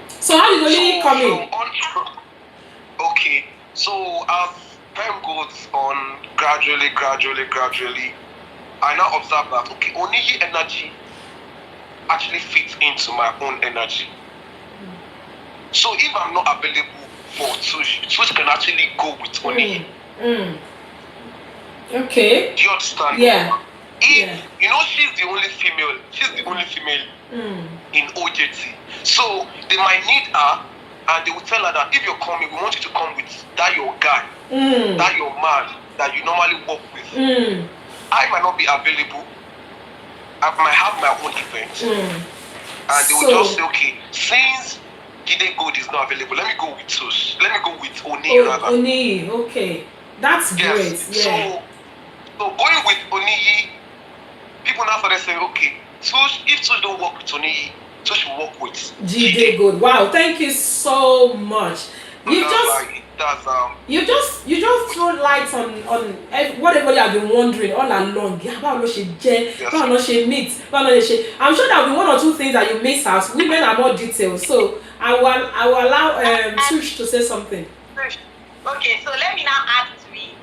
So how did Oniyi come in? Okay, so as time goes on, gradually, I now observe that, okay, Oniyi energy actually fits into my own energy. So if I'm not available for Tush can actually go with Oniyi. Okay. Do you understand? Yeah. You know, she's the only female in OJT. So they might need her, and they will tell her that if you're coming, we want you to come with that your guy, that your man that you normally work with. I might not be available. I might have my own event. And they will just say, okay, since Jide Gold is not available, let me go with Tush. Let me go with Oniyi rather. Oniyi, okay. That's great. Yeah. So So going with Oniyi, people now started saying, okay, so if Tush don't work with Oniyi, Tush will work with Jide Gold. Wow, thank you so much. You just throw lights on whatever you have been wondering all along. About no she about no she meet, about no she. I'm sure there will be one or two things that you miss out. Women are more detailed, so I will allow Tush to say something. Okay, so let me now ask you,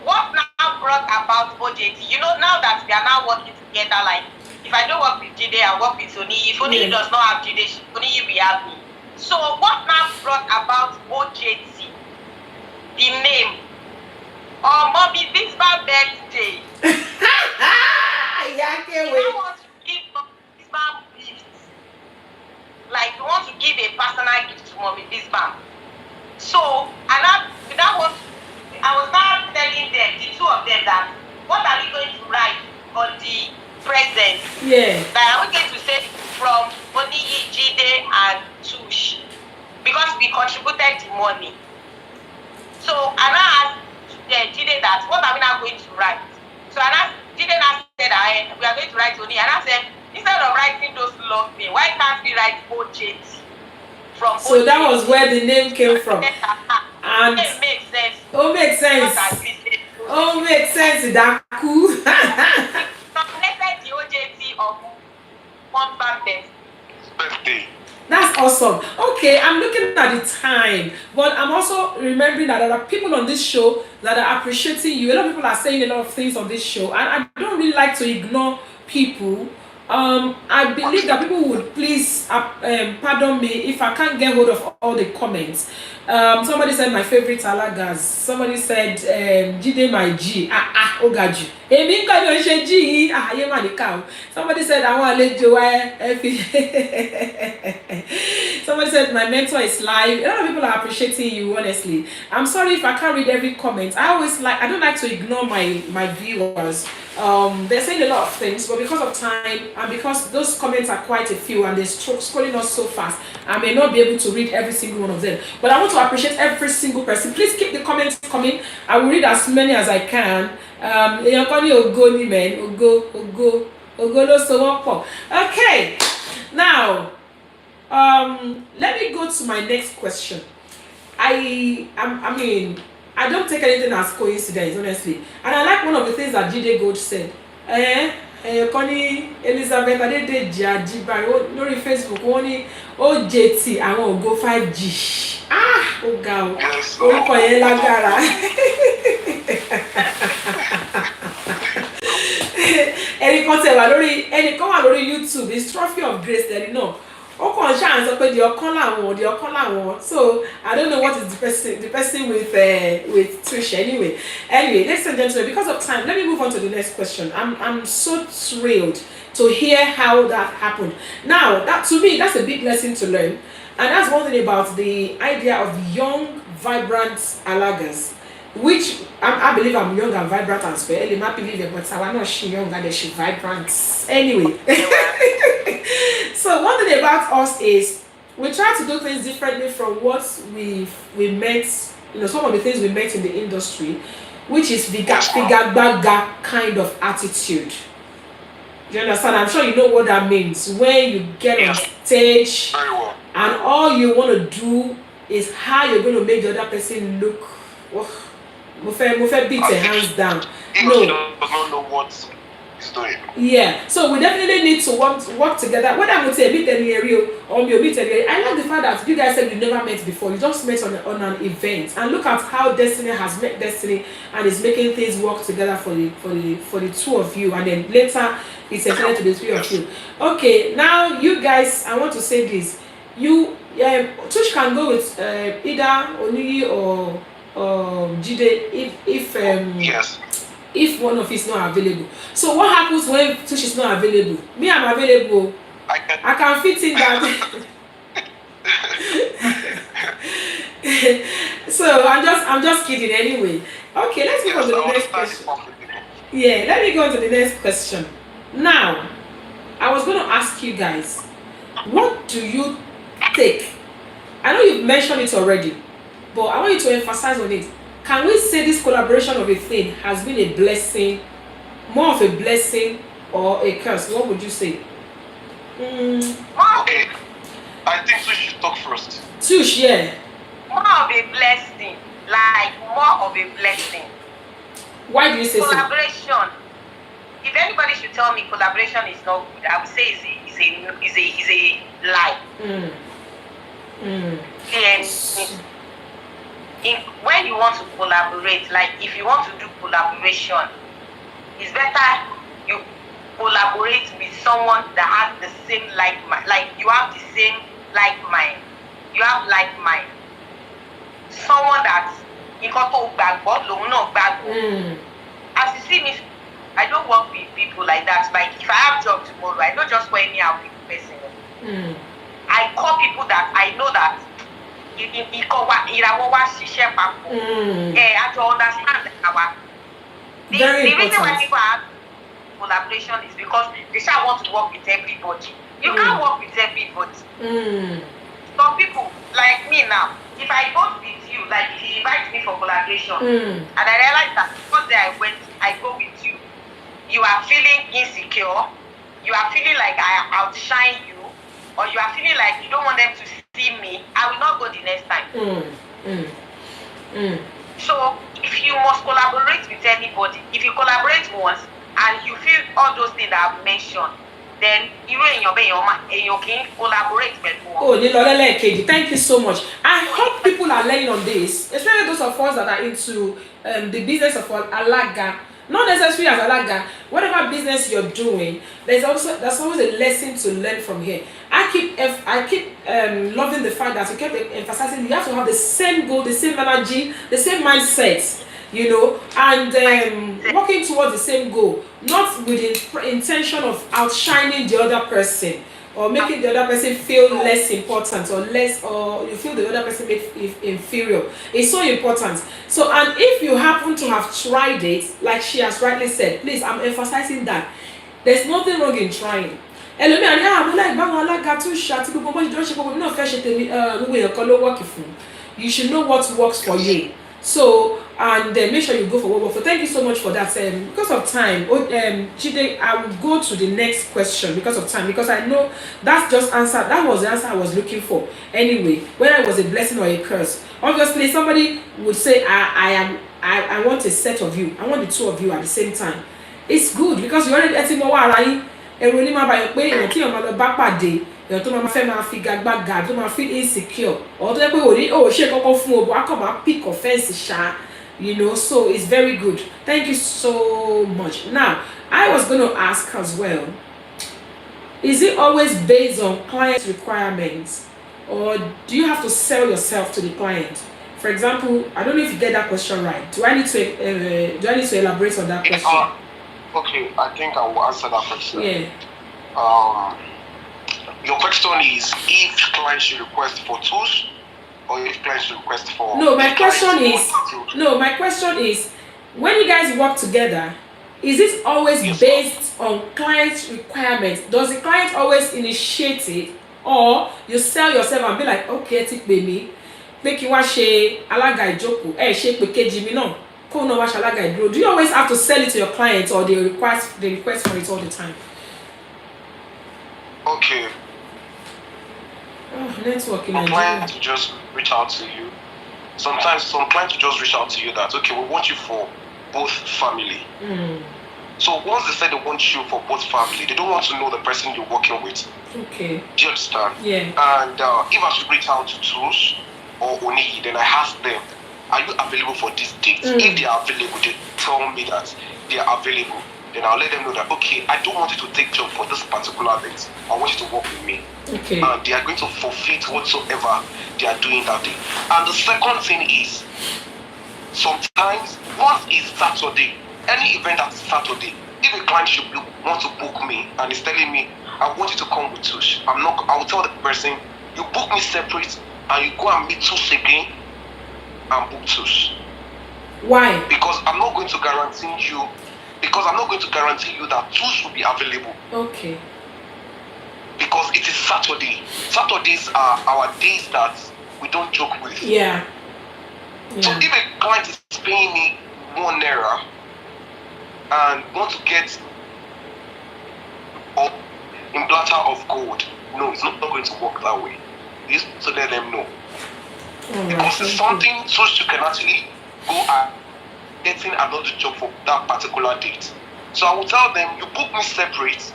what now brought about OJT? You know, now that we are now working together, like if I don't work with Jide, I work with Oniyi. If Oniyi does not have Jide, Oniyi will have me. So what now brought about OJT? The name. Mommy, this my birthday. Yeah, I can't wait. I want to give Bisbam gifts. Like we want to give a personal gift to Mommy Bisbam. So I was now telling them, the two of them, that what are we going to write on the present? Yeah. That are we going to say from Oniyi, Jide, and Tush? Because we contributed the money. So I now asked Jide that, what are we now going to write? So Jide now said, we are going to write Oniyi. And I said, instead of writing those long names, why can't we write OJT? So that was where the name came from. And it makes sense. Oh, makes sense. Oh, makes sense. That's cool. Connected the OJT of one birthday. That's awesome. Okay, I'm looking at the time, but I'm also remembering that there are people on this show that are appreciating you. A lot of people are saying a lot of things on this show, and I don't really like to ignore people. I believe that people would please pardon me if I can't get hold of all the comments. Somebody said my favorite Alagas. Somebody said Jide my G. Ogaju. Somebody said I want to Somebody said my mentor is live. A lot of people are appreciating you, honestly. I'm sorry if I can't read every comment. I don't like to ignore my viewers. They're saying a lot of things, but because of time and because those comments are quite a few and they're scrolling us so fast, I may not be able to read every single one of them. But I want to appreciate every single person. Please keep the comments coming. I will read as many as I can. Okay, now let me go to my next question. I mean, I don't take anything as coincidence, honestly. And I like one of the things that Jide Gold said. Connie Elizabeth Adedeji Ajibai lórí Facebook wọ́n ní OJT àwọn ògo 5G. Ó ga o. Orúkọ yẹn lágbára. Ẹnìkan wà lórí YouTube, is Trophy of Grace there, no. So I don't know what is the person with Trish anyway, ladies and gentlemen, because of time, let me move on to the next question. I'm so thrilled to hear how that happened. Now that, to me, that's a big lesson to learn, and that's one thing about the idea of young vibrant Alagas, which I believe I'm young and vibrant as well. I believe it, but I'm not she young and she vibrant anyway. So one thing about us is we try to do things differently from what we met, some of the things we met in the industry, which is figa kind of attitude. Do you understand? I'm sure you know what that means. When you get on stage and all you want to do is how you're going to make the other person look. Beat their hands down. No. Does not know what he's doing. Yeah. So we definitely need to work together. Whether I'm going to say meet any area or me meet any area. I like the fact that you guys said you never met before. You just met on an event. And look at how Destiny has met Destiny and is making things work together for the two of you. And then later it's extended to the three of you. Okay, now you guys, I want to say this. Tush can go with either Oniyi or Jide if one of is not available. So what happens when Tush is not available? Me, I'm available. I can fit in that. So I'm just kidding anyway. Okay, let's go on to the next question. Yeah, let me go on to the next question. Now, I was going to ask you guys, what do you think? I know you've mentioned it already, but I want you to emphasize on it. can we say this collaboration of a thing has been a blessing, more of a blessing or a curse? What would you say? Okay, I think we should talk first. Tush, yeah. More of a blessing, like more of a blessing. Why do you say collaboration? If anybody should tell me collaboration is not good, I would say is a lie. When you want to collaborate, like if you want to do collaboration, it's better you collaborate with someone that has the same like mind. Like you have the same like mind. You have like mind. Someone that you got to back, but no back. As you see me, I don't work with people like that. Like if I have job tomorrow, I don't just call any person. I call people that I know that I to understand our the reason why people have collaboration is because they shall want to work with everybody. You can't work with everybody. Some people like me now, if I go with you, like if you invite me for collaboration, and I realize that because I go with you, you are feeling insecure, you are feeling like I outshine you, or you are feeling like you don't want them to see me, I will not go the next time. So if you must collaborate with anybody, if you collaborate once and you feel all those things that I've mentioned, then you can collaborate with one. Thank you so much. I hope people are learning on this, especially those of us that are into the business of Alaga. Not necessarily as Alaga, whatever business you're doing, there's always a lesson to learn from here. I keep loving the fact that you kept emphasizing you have to have the same goal, the same energy, the same mindset, and working towards the same goal, not with the intention of outshining the other person or making the other person feel less important or you feel the other person inferior. It's so important. So, and if you happen to have tried it, like she has rightly said, please, I'm emphasizing that there's nothing wrong in trying. You should know what works for you. So, and make sure you go for what works for. Thank you so much for that. Because of time, Chide, I will go to the next question because of time, because I know that was the answer I was looking for. Anyway, whether it was a blessing or a curse. Obviously, somebody would say, I want a set of you. I want the two of you at the same time. It's good because you already let him know èèyàn tó máa fẹ́ máa fi gagbága tó máa feel insecure or tó yẹ pé òní ṣe kọ́kọ́ fún o bó a kàn máa pick offence ṣá, so it's very good. Thank you so much. Now I was going to ask as well, is it always based on client requirements or do you have to sell yourself to the client? For example, I don't know if you get that question right. Do I need to elaborate on that question? Okay, I think I will answer that question. Yeah. Your question is if clients should request for tools or if clients should request for... My question is, when you guys work together, is it always based on client's requirements? Does the client always initiate it or you sell yourself and be like, okay, take me, make you watch Alaga ìjókòó, ṣe pé kejì mi náà, kó náà watch Alaga ìdúró? Do you always have to sell it to your clients or they request for it all the time? Okay. Networking. Some clients will just reach out to you. Sometimes some clients will just reach out to you that, okay, we want you for both family. So once they say they want you for both family, they don't want to know the person you're working with. Okay. Do you understand? Yeah. And if I should reach out to Tools or Oni, then I ask them, are you available for this date? If they are available, they tell me that they are available. Then I'll let them know that, okay, I don't want you to take job for this particular date. I want you to work with me. Okay. And they are going to fulfill whatsoever they are doing that day. And the second thing is, sometimes once it's Saturday, any event that's Saturday, if a client want to book me and is telling me, I want you to come with Tush, I will tell the person, you book me separate and you go and meet Tush again and book Tush. Why? Because I'm not going to guarantee you that Tush will be available. Okay. Because it is Saturday. Saturdays are our days that we don't joke with. Yeah. Yeah. So if a client is paying me 1 naira and want to get in platter of gold, no, it's not going to work that way. You need to let them know. Because it's something so you can actually go and getting another job for that particular date. So I will tell them, you book me separate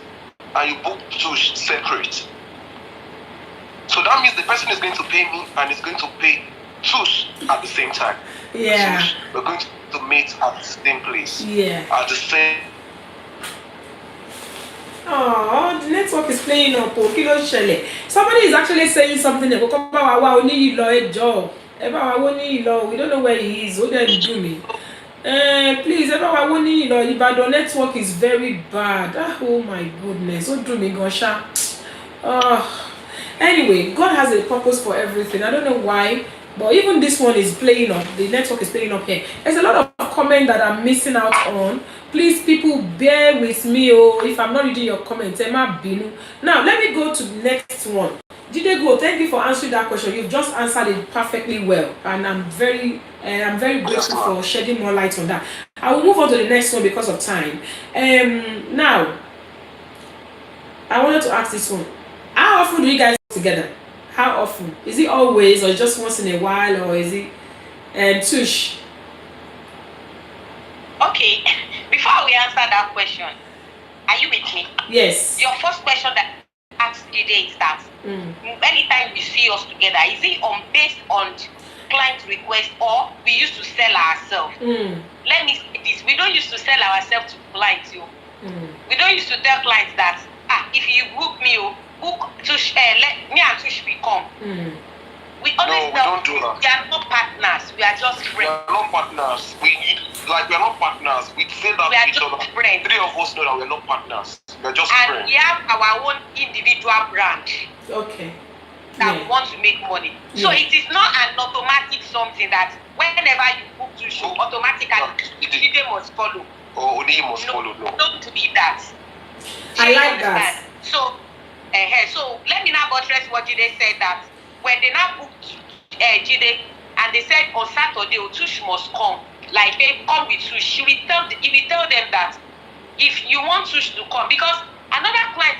and you book Tush separate. So that means the person is going to pay me and is going to pay Tush at the same time. Yeah. Tush, we're going to meet at the same place. Yeah. At the same. Oh, the network is playing up. Somebody is actually saying something. We don't know where he is. What are you doing? Please, Ibadan network is very bad. Oh my goodness. What do me, Gosha? Anyway, God has a purpose for everything. I don't know why, but even this one is playing up. The network is playing up here. There's a lot of comment that I'm missing out on. Please, people, bear with me. Oh, if I'm not reading your comments, Emma Binu. Now, let me go to the next one. Jidego, thank you for answering that question. You've just answered it perfectly well, and I'm very grateful for shedding more light on that. I will move on to the next one because of time. Now, I wanted to ask this one. How often do you guys work together? How often? Is it always, or just once in a while, or is it Tush? Okay, before we answer that question, are you with me? Yes. Your first question that I asked today is that anytime you see us together, is it based on client request or we used to sell ourselves? Let me say this: we don't used to sell ourselves to clients. We don't used to tell clients that if you book me, book Tush, let me and Tush become. We always don't do that. We are not partners. We are just friends. We are not partners. We are not partners. We say that we are to each just other. Friends. 3 of us know that we're not partners. We're just and friends. we have our own individual brand Okay. that we want to make money. So it is not an automatic something that whenever you book to show, automatically they must follow. Or only you must follow. No. Don't be that. I like that. So, so let me now buttress what Jide said, that when they now booked Jide and they said on Saturday, Tush must come. Like, they come with Tush. He will tell them that if you want Tush to come, because another client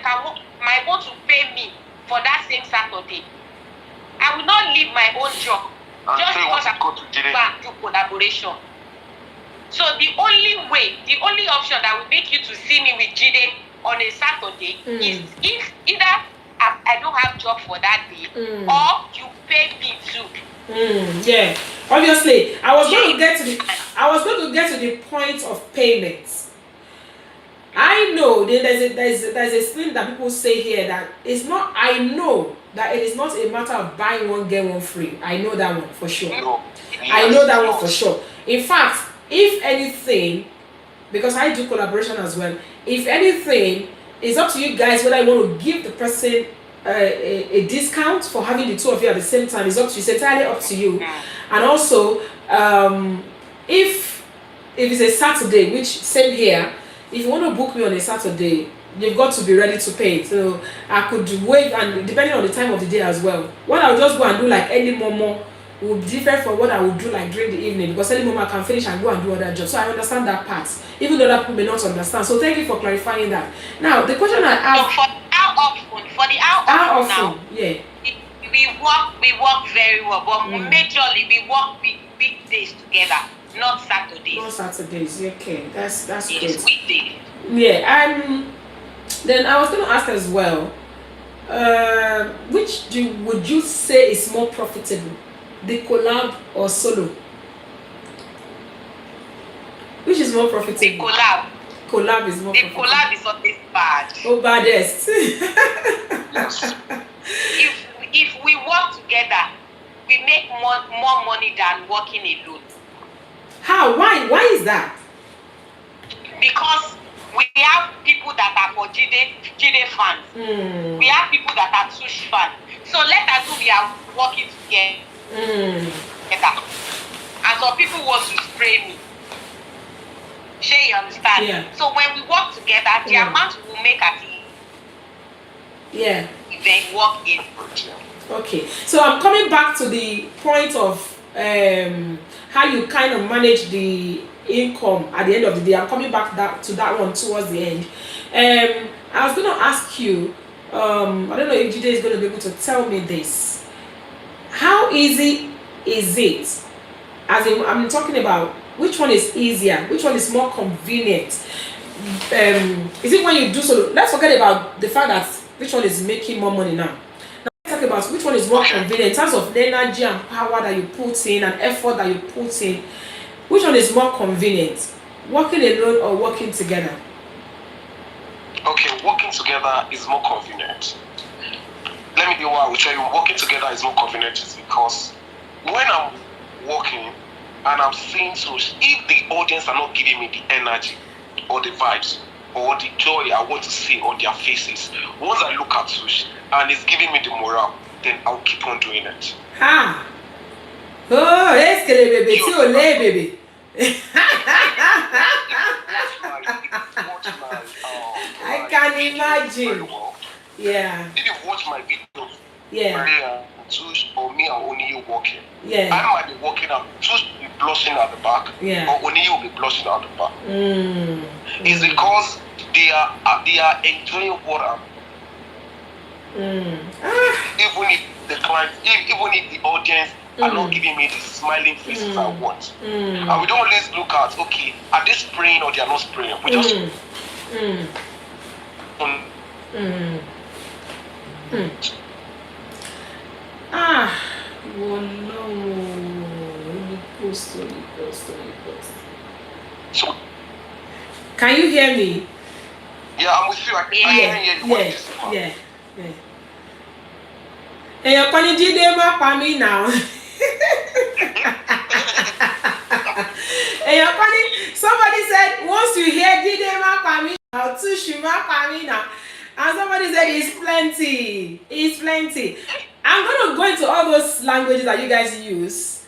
might want to pay me for that same Saturday. I will not leave my own job just because I go to do collaboration. So the only option that will make you to see me with Jide on a Saturday is if either I don't have job for that day or you pay me too. Yeah, obviously, I was going to get to the point of payments. I know there's a thing that people say here that it's not. I know that it is not a matter of buying one get one free. I know that one for sure. No. Yes, I know that one for sure. In fact, if anything, because I do collaboration as well, if anything, it's up to you guys whether you want to give the person a discount for having the two of you at the same time. It's up to you. It's entirely up to you. And also, if it's a Saturday, which same here, if you want to book me on a Saturday, you've got to be ready to pay. So I could wait, and depending on the time of the day as well. What I'll just go and do like early momo will be different from what I would do like during the evening, because early momo I can finish and go and do other jobs. So I understand that part, even though other people may not understand. So thank you for clarifying that. Now the question I have. So for the how often now, yeah. We work very well, but majorly we work weekdays together, not Saturdays. Not Saturdays, okay. That's yes, good. Weekdays. Yeah, then I was going to ask as well, which would you say is more profitable, the collab or solo? Which is more profitable? The collab. Collab is more the profitable. Collab is always bad. Oh, baddest. Yes. If we work together, we make more money than working alone. How? Why is that? Because we have people that are for Jide fans. We have people that are Tush fans. So let us do we are working together. And some people want to spray me. Sure, you understand? Yeah. So when we work together, the amount we will make at the event work in. Okay. So I'm coming back to the point of how you kind of manage the income at the end of the day. I'm coming back to that one towards the end. I was going to ask you, I don't know if Jide is going to be able to tell me this. How easy is it? As in, I'm talking about which one is easier, which one is more convenient. Is it when you do so? Let's forget about the fact that which one is making more money now. Talk about which one is more convenient in terms of the energy and power that you put in and effort that you put in. Which one is more convenient? Working alone or working together? Okay, working together is more convenient. Let me be why I will tell you working together is more convenient is because when I'm working and I'm seeing so if the audience are not giving me the energy or the vibes or the joy I want to see on their faces, once I look at Sush and it's giving me the morale, then I'll keep on doing it. Ha! Oh, yes, baby, too late, baby. I can imagine. Yeah. If you watch my videos, yeah, Sush or me and Oniyu walking, yeah, I might be walking and Sush will be blushing at the back, yeah, or Oniyu will be blushing at the back. It's because they are enjoying what I'm. Even if the client, even if the audience are not giving me the smiling faces I want, and we don't always look at are they spraying or they are not spraying. We just. Well, no. So, can you hear me? Yeah, I'm with you. I can hear you. Yeah. Hey, you're calling Jide for me now. Hey, you're calling. Somebody said once you hear Jide for me now, two Shuma for me now. And somebody said it's plenty. It's plenty. I'm gonna go into all those languages that you guys use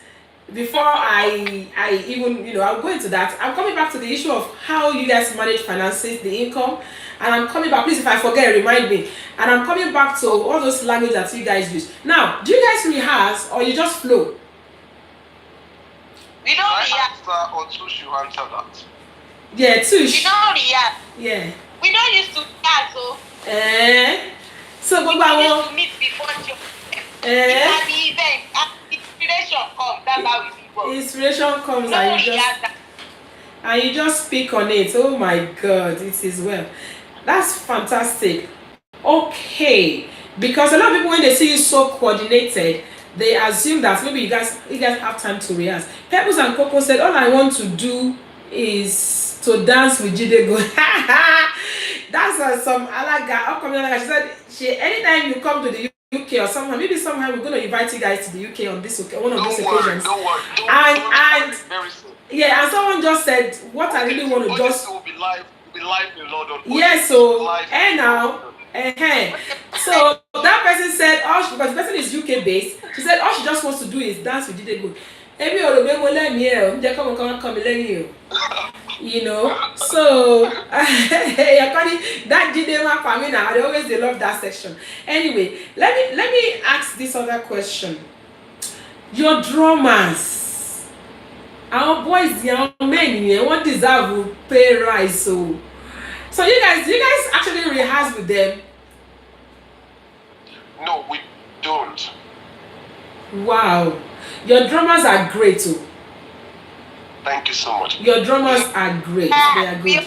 before I even I'll go into that. I'm coming back to the issue of how you guys manage finances, the income, and I'm coming back. Please, if I forget, remind me. And I'm coming back to all those languages that you guys use. Now, do you guys rehearse or you just flow? We don't rehearse. Or Tush, you answer that. Yeah, Tush. We don't rehearse. Yeah. We don't used to rehearse, so. So we used to meet before job. At the event, inspiration comes. That's how we people. Inspiration comes and you just speak on it. Oh my God, it is well. That's fantastic. Okay, because a lot of people when they see you so coordinated, they assume that maybe you guys have time to rehearse. Pebbles and Coco said, all I want to do is to dance with Jide Go. That's some Alaga, upcoming Alaga. She said, anytime you come to the UK or somehow, maybe somehow we're going to invite you guys to the UK on this one of these occasions. Don't worry. And very soon. Yeah, and someone just said, what I really want to just. Will be live in London. Yes, so and now. So that person said, because the person is UK based, she said all she just wants to do is dance with Jide Go. Every other will let me come so that Jide for me now. I always love that section. Anyway, let me ask this other question. Your drummers, our boys, young men, what deserve pay rise so you guys actually rehearse with them? No, we don't. Wow, your drummers are great too. Thank you so much. Your drummers are great. They are good.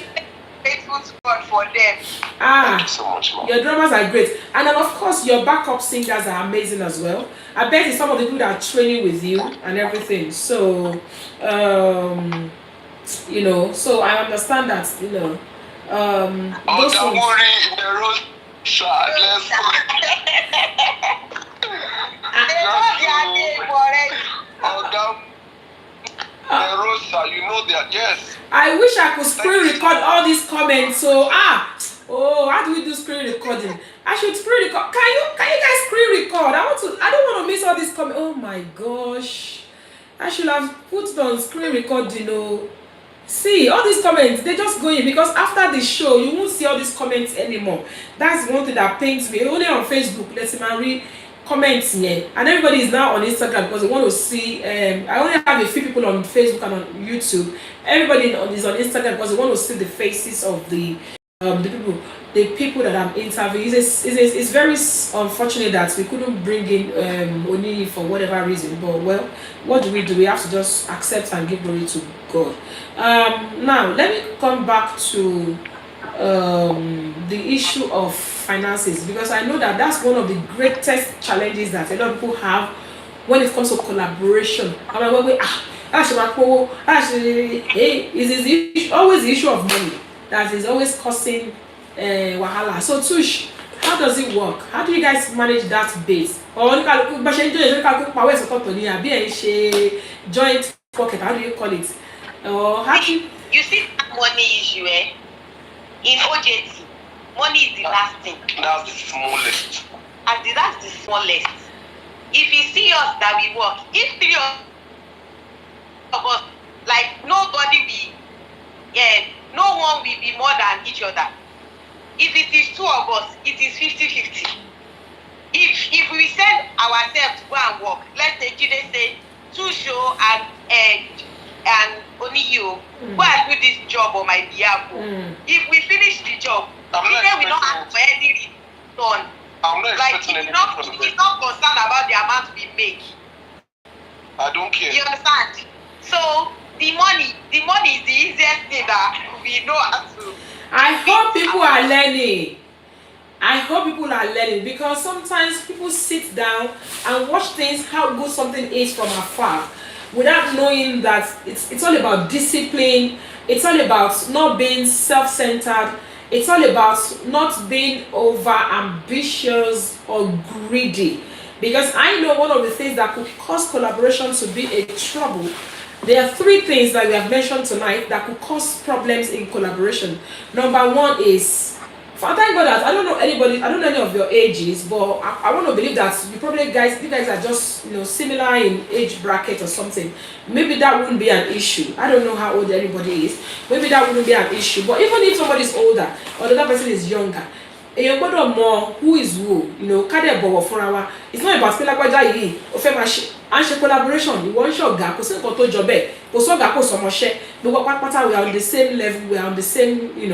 Faithful to God for them. Thank you so much, Mom. Your drummers are great, and then of course your backup singers are amazing as well. I bet it's some of the people that are training with you and everything. So, so I understand that, those don't worry, in the road, let's Rosa, you know that, yes. I wish I could screen record all these comments. So how do we do screen recording? I should screen record. Can you guys screen record? I don't want to miss all these comments. Oh my gosh, I should have put on screen recording. See all these comments, they just go in because after the show you won't see all these comments anymore. That's one thing that pains me. Only on Facebook, let's read comments here, and everybody is now on Instagram because they want to see. I only have a few people on Facebook and on YouTube. Everybody is on Instagram because they want to see the faces of the people that I'm interviewing. It's very unfortunate that we couldn't bring in Oni for whatever reason. But well, what do? We have to just accept and give glory to God. Now let me come back to the issue of finances, because I know that that's one of the greatest challenges that a lot of people have when it comes to collaboration. It's always the issue of money that is always causing wahala. So Tush, how does it work? How do you guys manage that base? Or joint pocket, how do you call it? Or how do you see money issue, in OJT, money is the last thing. That's the smallest. And that's the smallest. If you see us that we work, if 3 of us, like nobody will, no one will be more than each other. If it is 2 of us, it is 50-50. If we send ourselves to go and work, let's say Jide say 2 show and only you go and do this job on my behalf. If we finish the job, even we don't have any return. I'm not like expecting anything from them. He's not concerned about the amount we make. I don't care. You understand? So the money is the easiest thing that we know how to. I hope people are learning. Because sometimes people sit down and watch things, how good something is from afar, without knowing that it's all about discipline. It's all about not being self-centered. It's all about not being over ambitious or greedy. Because I know one of the things that could cause collaboration to be a trouble. There are 3 things that we have mentioned tonight that could cause problems in collaboration. Number 1 is, thank God that I don't know any of your ages, but I want to believe that you guys are just similar in age bracket or something. Maybe that wouldn't be an issue. I don't know how old everybody is. Maybe that wouldn't be an issue. But even if somebody is older or the other person is younger, more who is who, it's not about collaboration. We want your gap, we are on the same level, we are on the same, we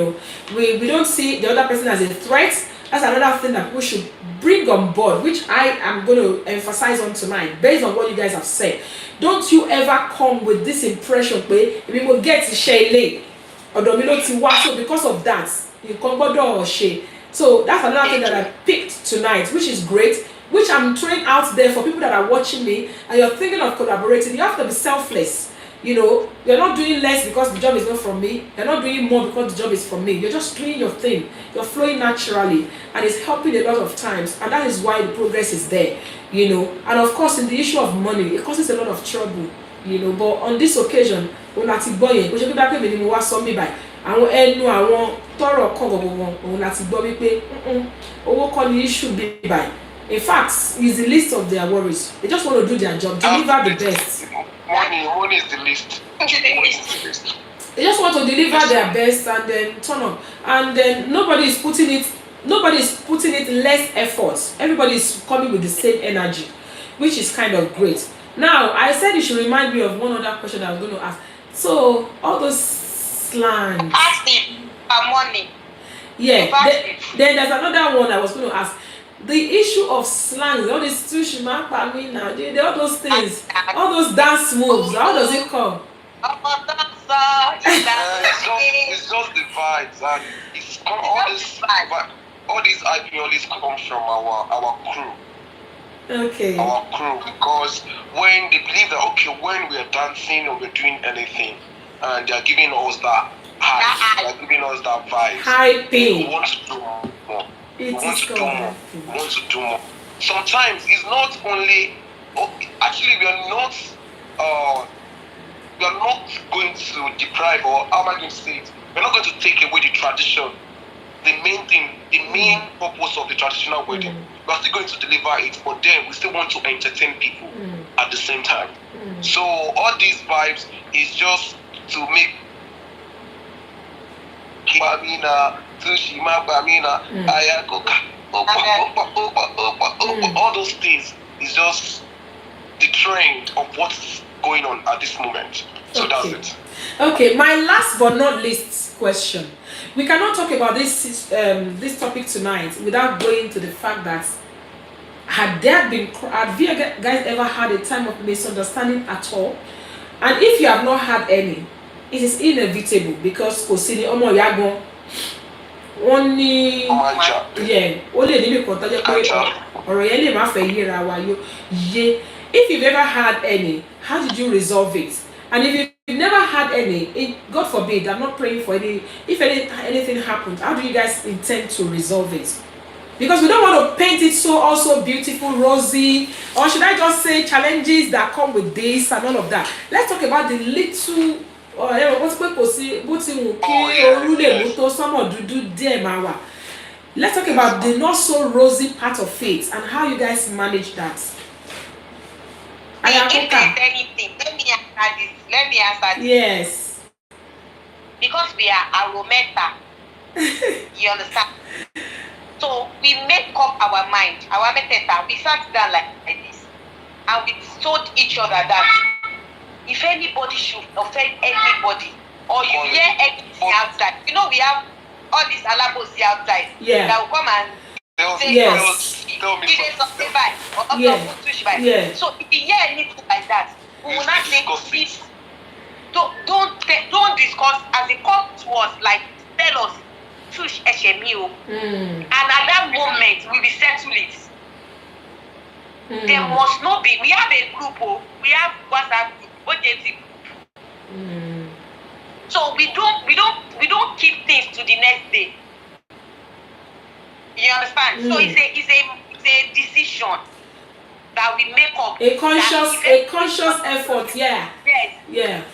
don't see the other person as a threat. That's another thing that people should bring on board, which I am going to emphasize on tonight, based on what you guys have said. Don't you ever come with this impression we will get to share late or so because of that you come or share. So that's another thing that I picked tonight, which is great, which I'm throwing out there for people that are watching me and you're thinking of collaborating. You have to be selfless. You're not doing less because the job is not from me. You're not doing more because the job is from me. You're just doing your thing. You're flowing naturally, and it's helping a lot of times, and that is why the progress is there. And of course, in the issue of money, it causes a lot of trouble. But on this occasion, when I think boy, because àwọn ẹnu àwọn tọrọ kan gbogbo òun láti gbọ́ wípé owó kọ́ ni issue be by. In fact, it's the least of their worries. They just want to do their job, deliver the best. Money is the least. They just want to deliver their best and then turn up. And then nobody is putting it less effort. Everybody is coming with the same energy, which is kind of great. Now, I said you should remind me of one other question I was going to ask. So, all those slangs. Ask me about money. Yeah. Then there's another one I was going to ask. The issue of slangs, all these tushima, all those things, all those dance moves, how does it come? It's just the vibes, and it's all these ideas come from our crew. Okay. Our crew, because when they believe that when we are dancing or we're doing anything, and they're giving us that high, they're giving us that vibe. High pain. We want to do more. We want to do more. Sometimes it's not only. Actually, we are not going to deprive, or how am I going to say it? We're not going to take away the tradition. The main thing, the main purpose of the traditional wedding. We're still going to deliver it, but then we still want to entertain people at the same time. So all these vibes is just to make Bamina, Tushima, Bamina, Ayakoka. All those things is just the trend of what's going on at this moment. So that's it. Okay, my last but not least question. We cannot talk about this topic tonight without going to the fact that have you guys ever had a time of misunderstanding at all? And if you have not had any, it is inevitable because kò sí ní ọmọ ìyá gan wọ́n ní ó lè níbi kan tó jẹ́ pé ọ̀rọ̀ yẹn lè má fẹ́ yéra wa yé. If you've ever had any, how did you resolve it? And if you've never had any, God forbid, I'm not praying for any, if anything happens, how do you guys intend to resolve it? Because we don't want to paint it so also beautiful, rosy, or should I just say challenges that come with this and all of that. Let's talk about the little let's talk about the not so rosy part of it and how you guys manage that. If there's anything, let me answer this. Yes. Because we are arometa. You understand? So we make up our mind, our meteta. We sat down like this, and we told each other that if anybody should offend anybody, or you hear anything outside, you know we have all these alabosi outside that will come and say, yes. So if you hear anything like that, we will not say, please, don't discuss as it comes to us, like tell us. And at that moment we will settle it. There must not be. We have a group. We have WhatsApp group. So we don't keep things to the next day. You understand? So it's a decision that we make up. A conscious effort. Yeah. Yes.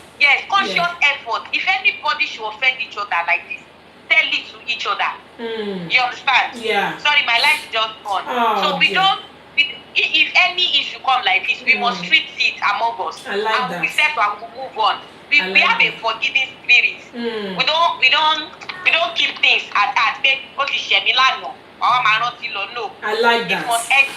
Conscious effort. If anybody should offend each other like this, tell it to each other. You understand? Yeah. Sorry, my life is just gone. So we don't. If any issue come like this, we must treat it among us. I like that. We settle and we move on. We have a forgiving spirit. We don't keep things at no. I like that. It must end.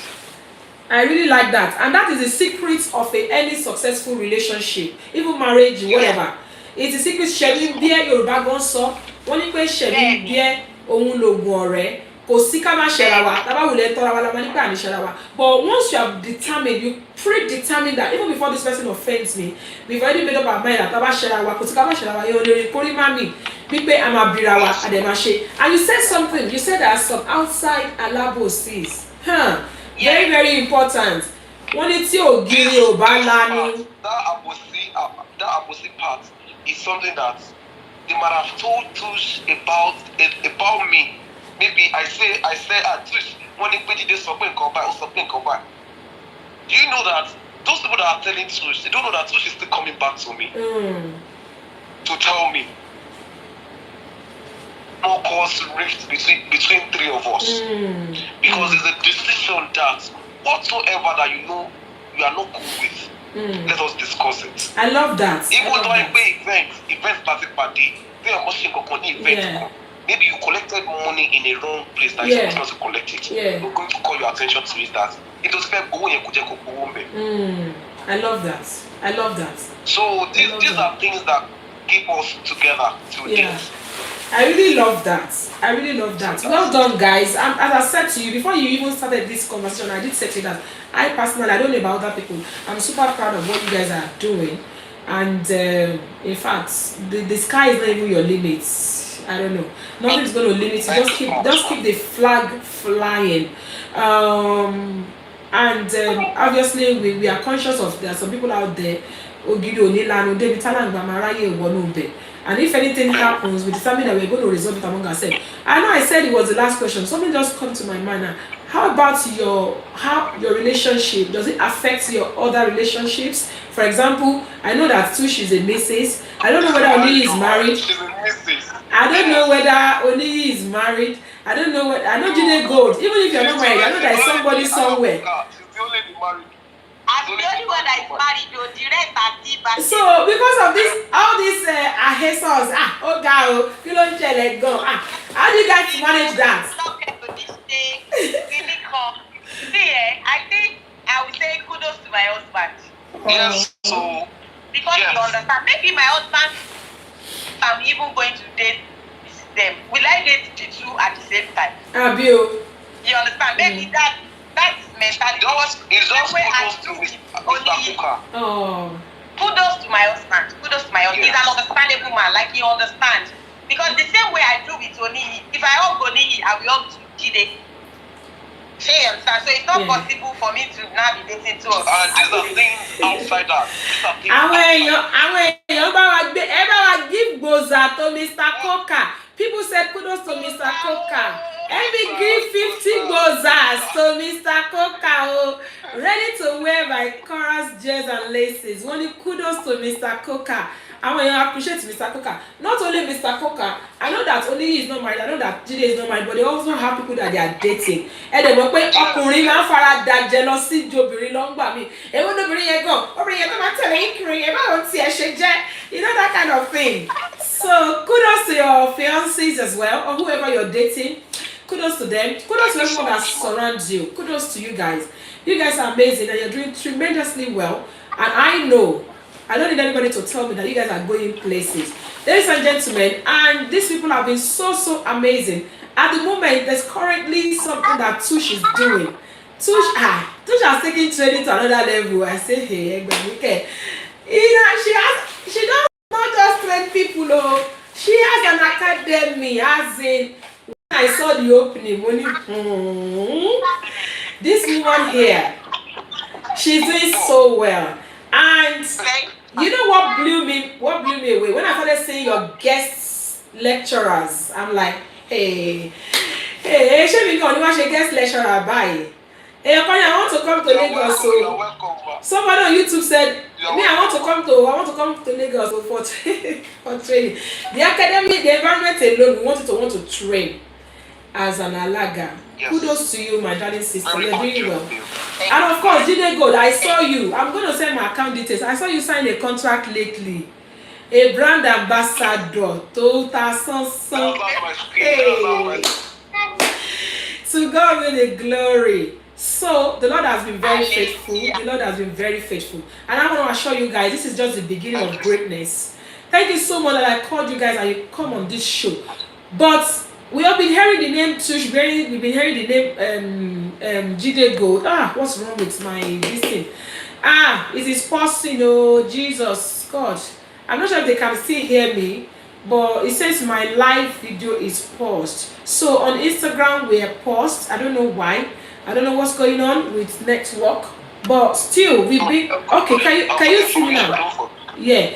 I really like that, and that is the secret of any successful relationship, even marriage, whatever. It's a secret. Sharing beer, Yoruba gan sọ. Wọ́n ní pé sharing beer òun lògùn ọ̀rẹ́. Kò sí ká má share wa. Tá bá wulẹ̀ tọ́ra wa la máa ní pé à ní share wa. But once you have determined, you predetermined that even before this person offends me, we've already made up our mind that tá bá share wa, kò sí ká má share wa. Yóò lè kórìí má mi. Wípé a máa bira wa, a dẹ̀ máa ṣe. And you said something. You said there are some outside alabosis. Very, very important. Wọ́n ní tí ògiri ò bá lanu. That abosi part is something that they might have told Tush about me. Maybe I say Tush, when they put this something come back. Do you know that those people that are telling Tush, they don't know that Tush is still coming back to me to tell me. No cause rift between three of us because it's a decision that whatsoever that you know you are not cool with. Let us discuss it. I love that. Even though I pay events party, maybe you collected money in a wrong place that you're supposed to collect it. We're going to call your attention to it that it was fair go I love that. So these are things that keep us together till date. I really love that. Well done, guys. As I said to you before you even started this conversation, I did say to you that I personally, I don't know about other people, I'm super proud of what you guys are doing. And in fact, the sky is not even your limits. I don't know. Nothing's going to limit you. Just keep the flag flying. Obviously, we are conscious of there are some people out there. And if anything happens, we determine that we're going to resolve it among ourselves. I know I said it was the last question. Something just come to my mind now. How about your relationship? Does it affect your other relationships? For example, I know that Tush is a Mrs. I don't know whether Oni is married. I don't know whether Oni is married. I don't know what. I know Jide Gold. Even if you're not married, I know there is somebody somewhere. I'm the only one that is married, though. The rest are still. So because of this, all these ahesos, how do you guys manage that? Yes, so because you understand, maybe my husband, I'm even going to date them. Will I date the two at the same time? Abio. You understand? Maybe that is mentality. It's just way I kudos to do Mr. it. Only Kuka. Oh. kudos to my husband. Kudos to my husband. Yes. He's an understandable man. Like he understands. Because the same way I do with Oniyi, if I hug Oniyi, I will hug Jide. She understand. So it's not possible for me to now be dating two of them. These are things outside that. These are things Àwọn outside. èèyàn bá wa give gboza to Mr. Coca. People said kudos to Mr. Coca. Let me give 50 gbozas to Mr. Coca. Oh, ready to wear my chorus jewels and laces. Only kudos to Mr. Coca. Àwọn èèyàn appreciate Mr. Coca. Not only Mr. Coca, I know that only he is not married. I know that Jide is not married, but they also have people that they are dating. Ẹ dẹ̀ mọ̀ pé ọkùnrin máa ń fara da jealousy ju obìnrin lọ ń gbà mí. Èwo ni obìnrin yẹn gan? Obìnrin yẹn tó máa tẹ̀lé ìkùnrin yẹn báwo ti ẹ̀ ṣe jẹ́? You know that kind of thing. So kudos to your fiancés as well, or whoever you're dating. Kudos to them. Kudos to everyone that surrounds you. Kudos to you guys. You guys are amazing and you're doing tremendously well. And I don't need anybody to tell me that you guys are going places. Ladies and gentlemen, and these people have been so amazing. At the moment, there's currently something that Tush is doing. Tush has taken training to another level. I say, hey, okay. You know, she does not just train people, oh. She has an academy, as in, when I saw the opening, this woman here, she's doing so well. And you know what blew me away? When I started seeing your guest lecturers, I'm like, hey, show me God, you want a guest lecturer by? Hey, I want to come to Lagos. So somebody on YouTube said, I want to come to Lagos for training. The academy, the environment alone, we want to train as an Alaga. Yes. Kudos to you, my darling sister. You're doing well. And of course, Jide Gold, I saw you. I'm going to send my account details. I saw you sign a contract lately. A brand ambassador. Hey. To God be the glory. So, the Lord has been very faithful. The Lord has been very faithful. And I want to assure you guys, this is just the beginning of greatness. Thank you so much that I called you guys and you come on this show. But we have been hearing the name Tush, we've been hearing the name Jide Gold. What's wrong with my this thing? It is pausing, Jesus, God. I'm not sure if they can still hear me, but it says my live video is paused. So on Instagram we are paused. I don't know why. I don't know what's going on with network, but still we've been okay. Can you see me now? Yeah.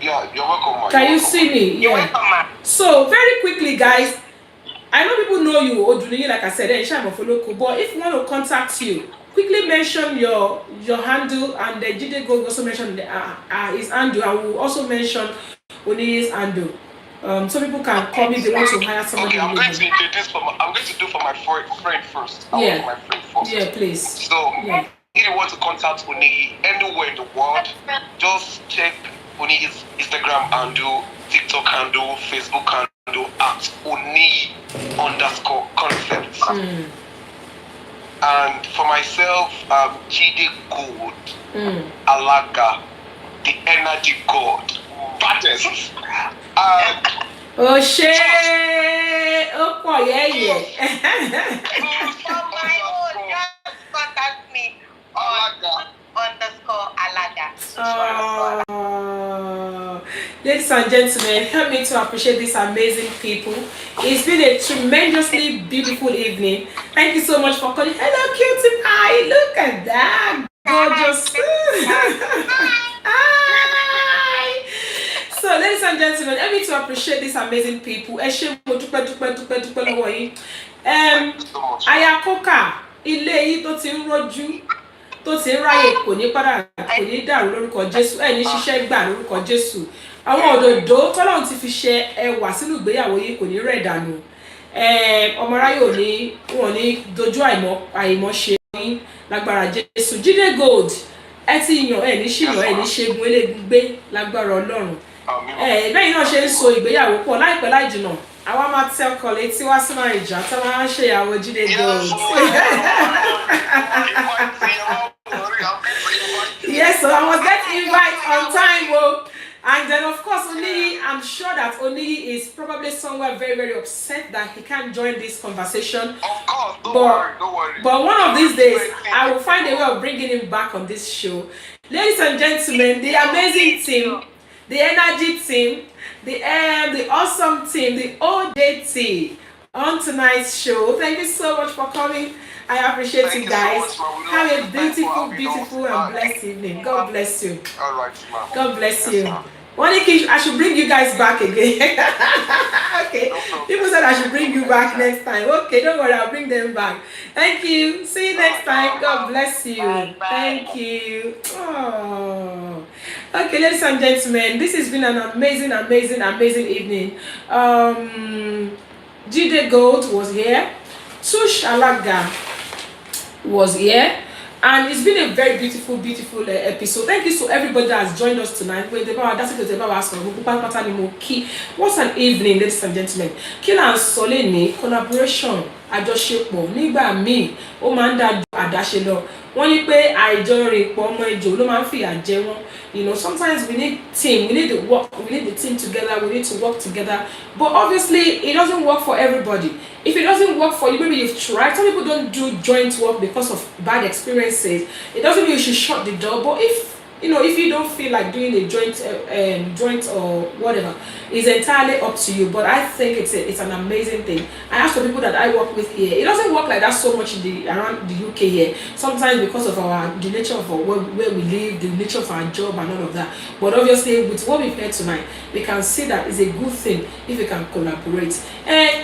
Yeah, you're welcome. Can you see me? Yeah. So very quickly, guys, I know people know you, Oduniyi, like I said, but if you want to contact you, quickly mention your handle, and the Jide Gold also mention his handle. I will also mention Oniyi's handle. So people can call me if they want to hire somebody. Okay, I'm going to do for my friend first. Yeah. My friend first. Yeah, please. So if you want to contact Oniyi anywhere in the world, just check Oniyi's Instagram handle, TikTok handle, Facebook handle at Oniyi_concepts. And for myself, Jide Gold, Alaga, the energy god, baddest. Oh shit! Oh boy, yeah. For my own, just contact me on _Alaga. Ladies and gentlemen, help me to appreciate these amazing people. It's been a tremendously beautiful evening. Thank you so much for calling. Hello, cutie pie. Look at that. Gorgeous. Hi. So, ladies and gentlemen, help me to appreciate these amazing people. Aya Coca, ilé yìí tó ti ń rojú, tó ti ń ráyè kò ní padà, kò ní dàrú lórúkọ Jésù, ẹ ní ṣiṣẹ́ gbà lórúkọ Jésù. Àwọn òdòdó tọ́lọ́run ti fi ṣe ẹwà sínú ìgbéyàwó yìí kò ní rẹ̀ dànù. Ọmọ aráyé wọn ní dojú àìmọ̀ ṣe ní lágbára Jésù. Jide Gold, ẹ ti yàn ẹ ní ṣìnà ẹ ní ṣẹ́gun eléegun gbé lágbára Ọlọ́run. Bẹ́ẹ̀ náà ṣe ń so ìgbéyàwó pọ̀ láìpẹ́ láì jìnnà. Àwa máa tẹ ọkọ̀ létí wá sí Nàìjíríà tá máa ń ṣe ìyàwó Jide Gold. Yes, so I was getting invite on time. Oh. And then, of course, Oniyi, I'm sure that Oniyi is probably somewhere very, very upset that he can't join this conversation. Of course, don't worry. But one of these days, I will find a way of bringing him back on this show. Ladies and gentlemen, the amazing team, the energy team, the awesome team, the all-day team on tonight's show. Thank you so much for coming. I appreciate you guys. So much, have a beautiful, beautiful and blessed evening. God bless you. All right, ma'am. God bless you. I should bring you guys back again. Okay. People said I should bring you back next time. Okay, don't worry, I'll bring them back. Thank you. See you next time. God bless you. Thank you. Oh. Okay, ladies and gentlemen, this has been an amazing, amazing, amazing evening. Jide Gold was here. Tush Alaga was here. And it's been a very beautiful, beautiful episode. Thank you to everybody that has joined us tonight. What's an evening, ladies and gentlemen? Kila and Soleni collaboration, àjọṣepọ̀ nígbà míì ó máa ń dá àdáṣe lọ. Wọ́n ní pé àìjọrìnpọ̀ ọmọ ejò ló máa ń fìyà jẹ wọ́n. You know, sometimes we need team, we need to work, we need the team together, we need to work together. But obviously, it doesn't work for everybody. If it doesn't work for you, maybe you've tried. Some people don't do joint work because of bad experiences. It doesn't mean you should shut the door. But if you don't feel like doing a joint or whatever, it's entirely up to you. But I think it's an amazing thing. I ask the people that I work with here. It doesn't work like that so much around the UK here. Sometimes because of the nature of where we live, the nature of our job and all of that. But obviously, with what we've heard tonight, we can see that it's a good thing if we can collaborate.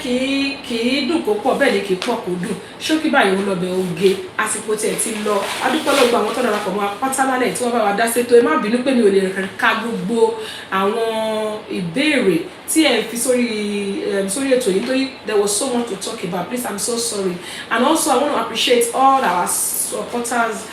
Kì í dùn kó pọ̀ bẹ́ẹ̀ ni kì í pọ̀ kó dùn. Ṣókí báyìí ń lọ bẹ̀ oge àsìkò tí ẹ ti lọ. Adúpẹ́ lọ́gbà àwọn tó darapọ̀ mọ́ apátá lálẹ́ tí wọ́n bá wa dá sétò. Ẹ má bínú pé mi ò lè ka gbogbo àwọn ìbéèrè tí ẹ fi sórí ètò yìí nítorí there was so much to talk about. Please, I'm so sorry. And also, I want to appreciate all our supporters,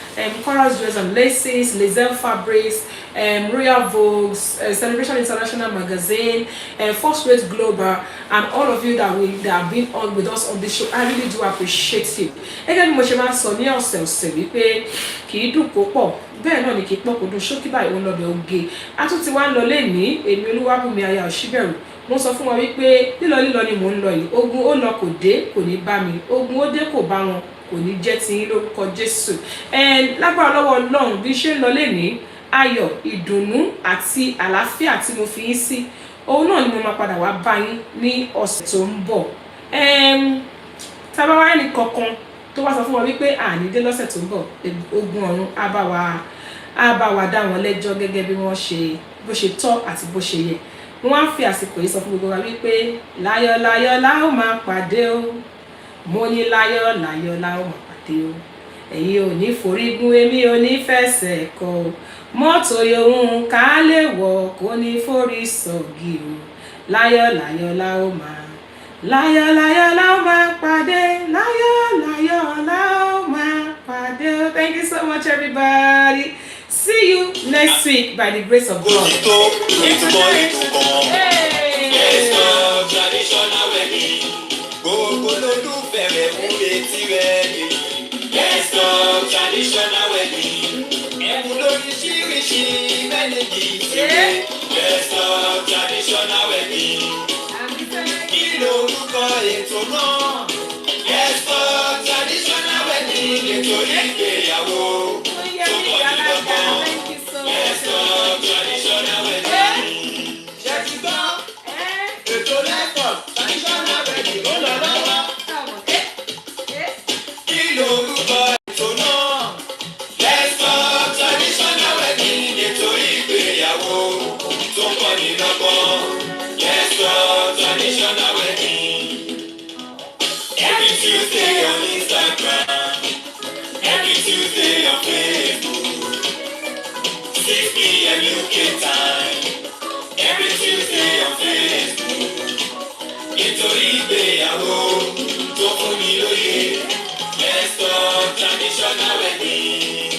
Corals Dress and Laces, Lizelle Fabrics, Royal Vogues, Celebration International Magazine, First Rate Global, and all of you that have been on with us on this show. I really do appreciate you. Again, mo ṣe máa sọ ní ọ̀sẹ̀ wípé kì í dùn kó pọ̀ bẹ́ẹ̀ náà ni kì í pọ̀ kó dùn ṣókí báyìí wọn lọ́bẹ̀ oge. A tún ti wá ń lọ lénìí èmi Olúwabùnmi aya Òṣìbẹ̀rù. Mo sọ fún wa wípé lílọ ni mò ń lọ yìí. Ogun ó lọ kò dé kò ní bá mi. Ogun ó dé kò bá wọn kò ní jẹ́ tiyín lórúkọ Jésù. Lágbára lọ́wọ́ Ọlọ́run bí ṣe ń lọ lénìí ayọ̀ ìdùnnú àti àlàáfíà tí mo fi yín sí òun náà ni mo máa padà wá bá yín ní ọ̀sẹ̀ tó ń bọ̀. Tábà wá ní kankan tó wá sọ fún wa wípé àní dé lọ́sẹ̀ tó ń bọ̀ ogun ọ̀run á bá wa dá wọn lẹ́jọ́ gẹ́gẹ́ bí wọ́n ṣe bó ṣe tọ́ àti bó ṣe yẹ. Mo wá ń fi àsìkò yìí sọ fún gbogbo wa wípé láyọ̀ láyọ̀ la ó máa pàdé o. Mo ní láyọ̀ láyọ̀ la ó máa pàdé o. Ẹ̀yin ò ní forí gún èmi ò ní fẹsẹ̀ kọ o. Mọ́tò yòówù ká lè wọ̀ kó ní forí sọ̀gì o. Láyọ̀ láyọ̀ la ó máa pàdé. Láyọ̀ láyọ̀ la ó máa pàdé o. Thank you so much, everybody. See you next week by the grace of God. Let's go traditional wedding. Let's go traditional wedding. Kí lorúkọ ètò náà? Let's go traditional wedding. Ètò ìgbéyàwó tó kọ́ ní lọ́gbọ́n. Let's go traditional wedding. Ṣé ti gbọ́? Ètò lẹ́kọ̀ọ́ traditional wedding ló lọ lọ́wọ́. Kí lorúkọ ètò náà? Let's go traditional wedding. Ètò ìgbéyàwó tó kọ́ ní lọ́gbọ́n. Let's go traditional wedding. Every Tuesday on Instagram, every Tuesday on Facebook, 6 p.m. UK time. Every Tuesday on Facebook. Ètò ìgbéyàwó tó fún mi lóye. Let's go traditional wedding.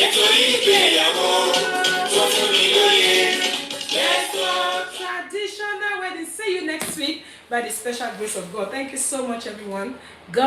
Ètò ìgbéyàwó tó fún mi lóye. Let's go Traditional wedding. See you next week by the special grace of God. Thank you so much, everyone. God